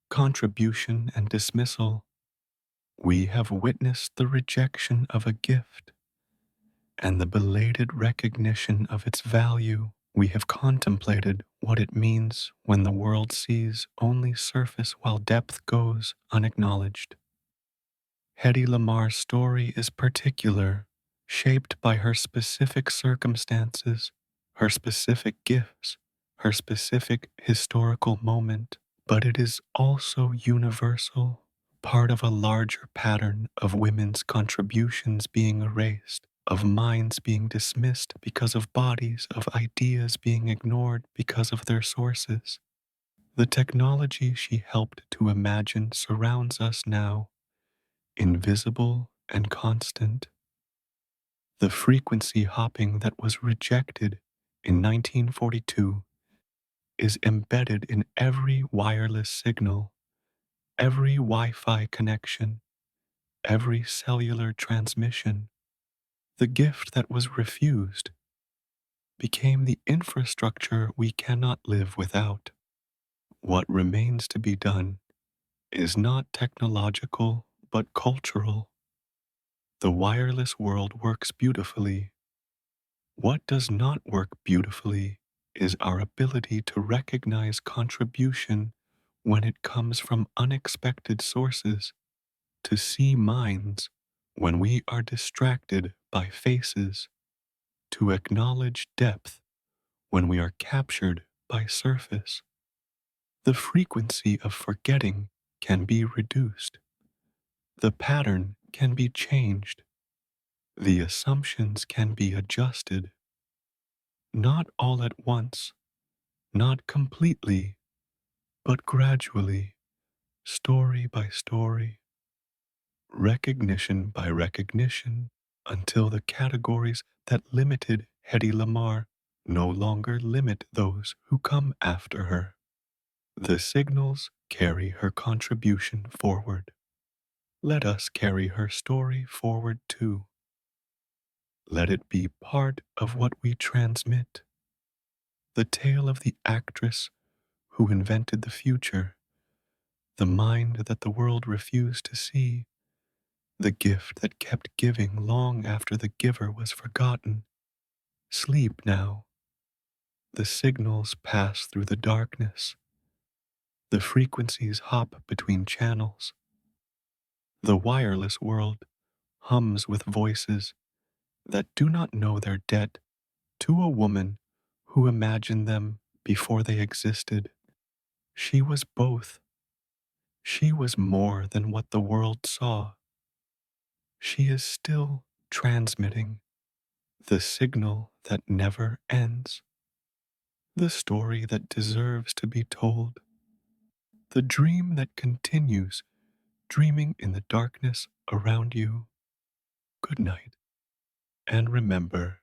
contribution and dismissal. We have witnessed the rejection of a gift and the belated recognition of its value. We have contemplated what it means when the world sees only surface while depth goes unacknowledged. Hedy Lamarr's story is particular, shaped by her specific circumstances, her specific gifts, her specific historical moment, but it is also universal, part of a larger pattern of women's contributions being erased, of minds being dismissed because of bodies, of ideas being ignored because of their sources. The technology she helped to imagine surrounds us now, invisible and constant. The frequency hopping that was rejected in 1942 is embedded in every wireless signal, every Wi-Fi connection, every cellular transmission. The gift that was refused became the infrastructure we cannot live without. What remains to be done is not technological but cultural. The wireless world works beautifully. What does not work beautifully is our ability to recognize contribution when it comes from unexpected sources, to see minds when we are distracted by faces, to acknowledge depth when we are captured by surface. The frequency of forgetting can be reduced. The pattern can be changed. The assumptions can be adjusted. Not all at once, not completely, but gradually, story by story, recognition by recognition, until the categories that limited Hedy Lamarr no longer limit those who come after her. The signals carry her contribution forward. Let us carry her story forward too. Let it be part of what we transmit. The tale of the actress who invented the future, the mind that the world refused to see, the gift that kept giving long after the giver was forgotten. Sleep now. The signals pass through the darkness. The frequencies hop between channels. The wireless world hums with voices that do not know their debt to a woman who imagined them before they existed. She was both. She was more than what the world saw. She is still transmitting the signal that never ends, the story that deserves to be told, the dream that continues dreaming in the darkness around you. Good night, and remember,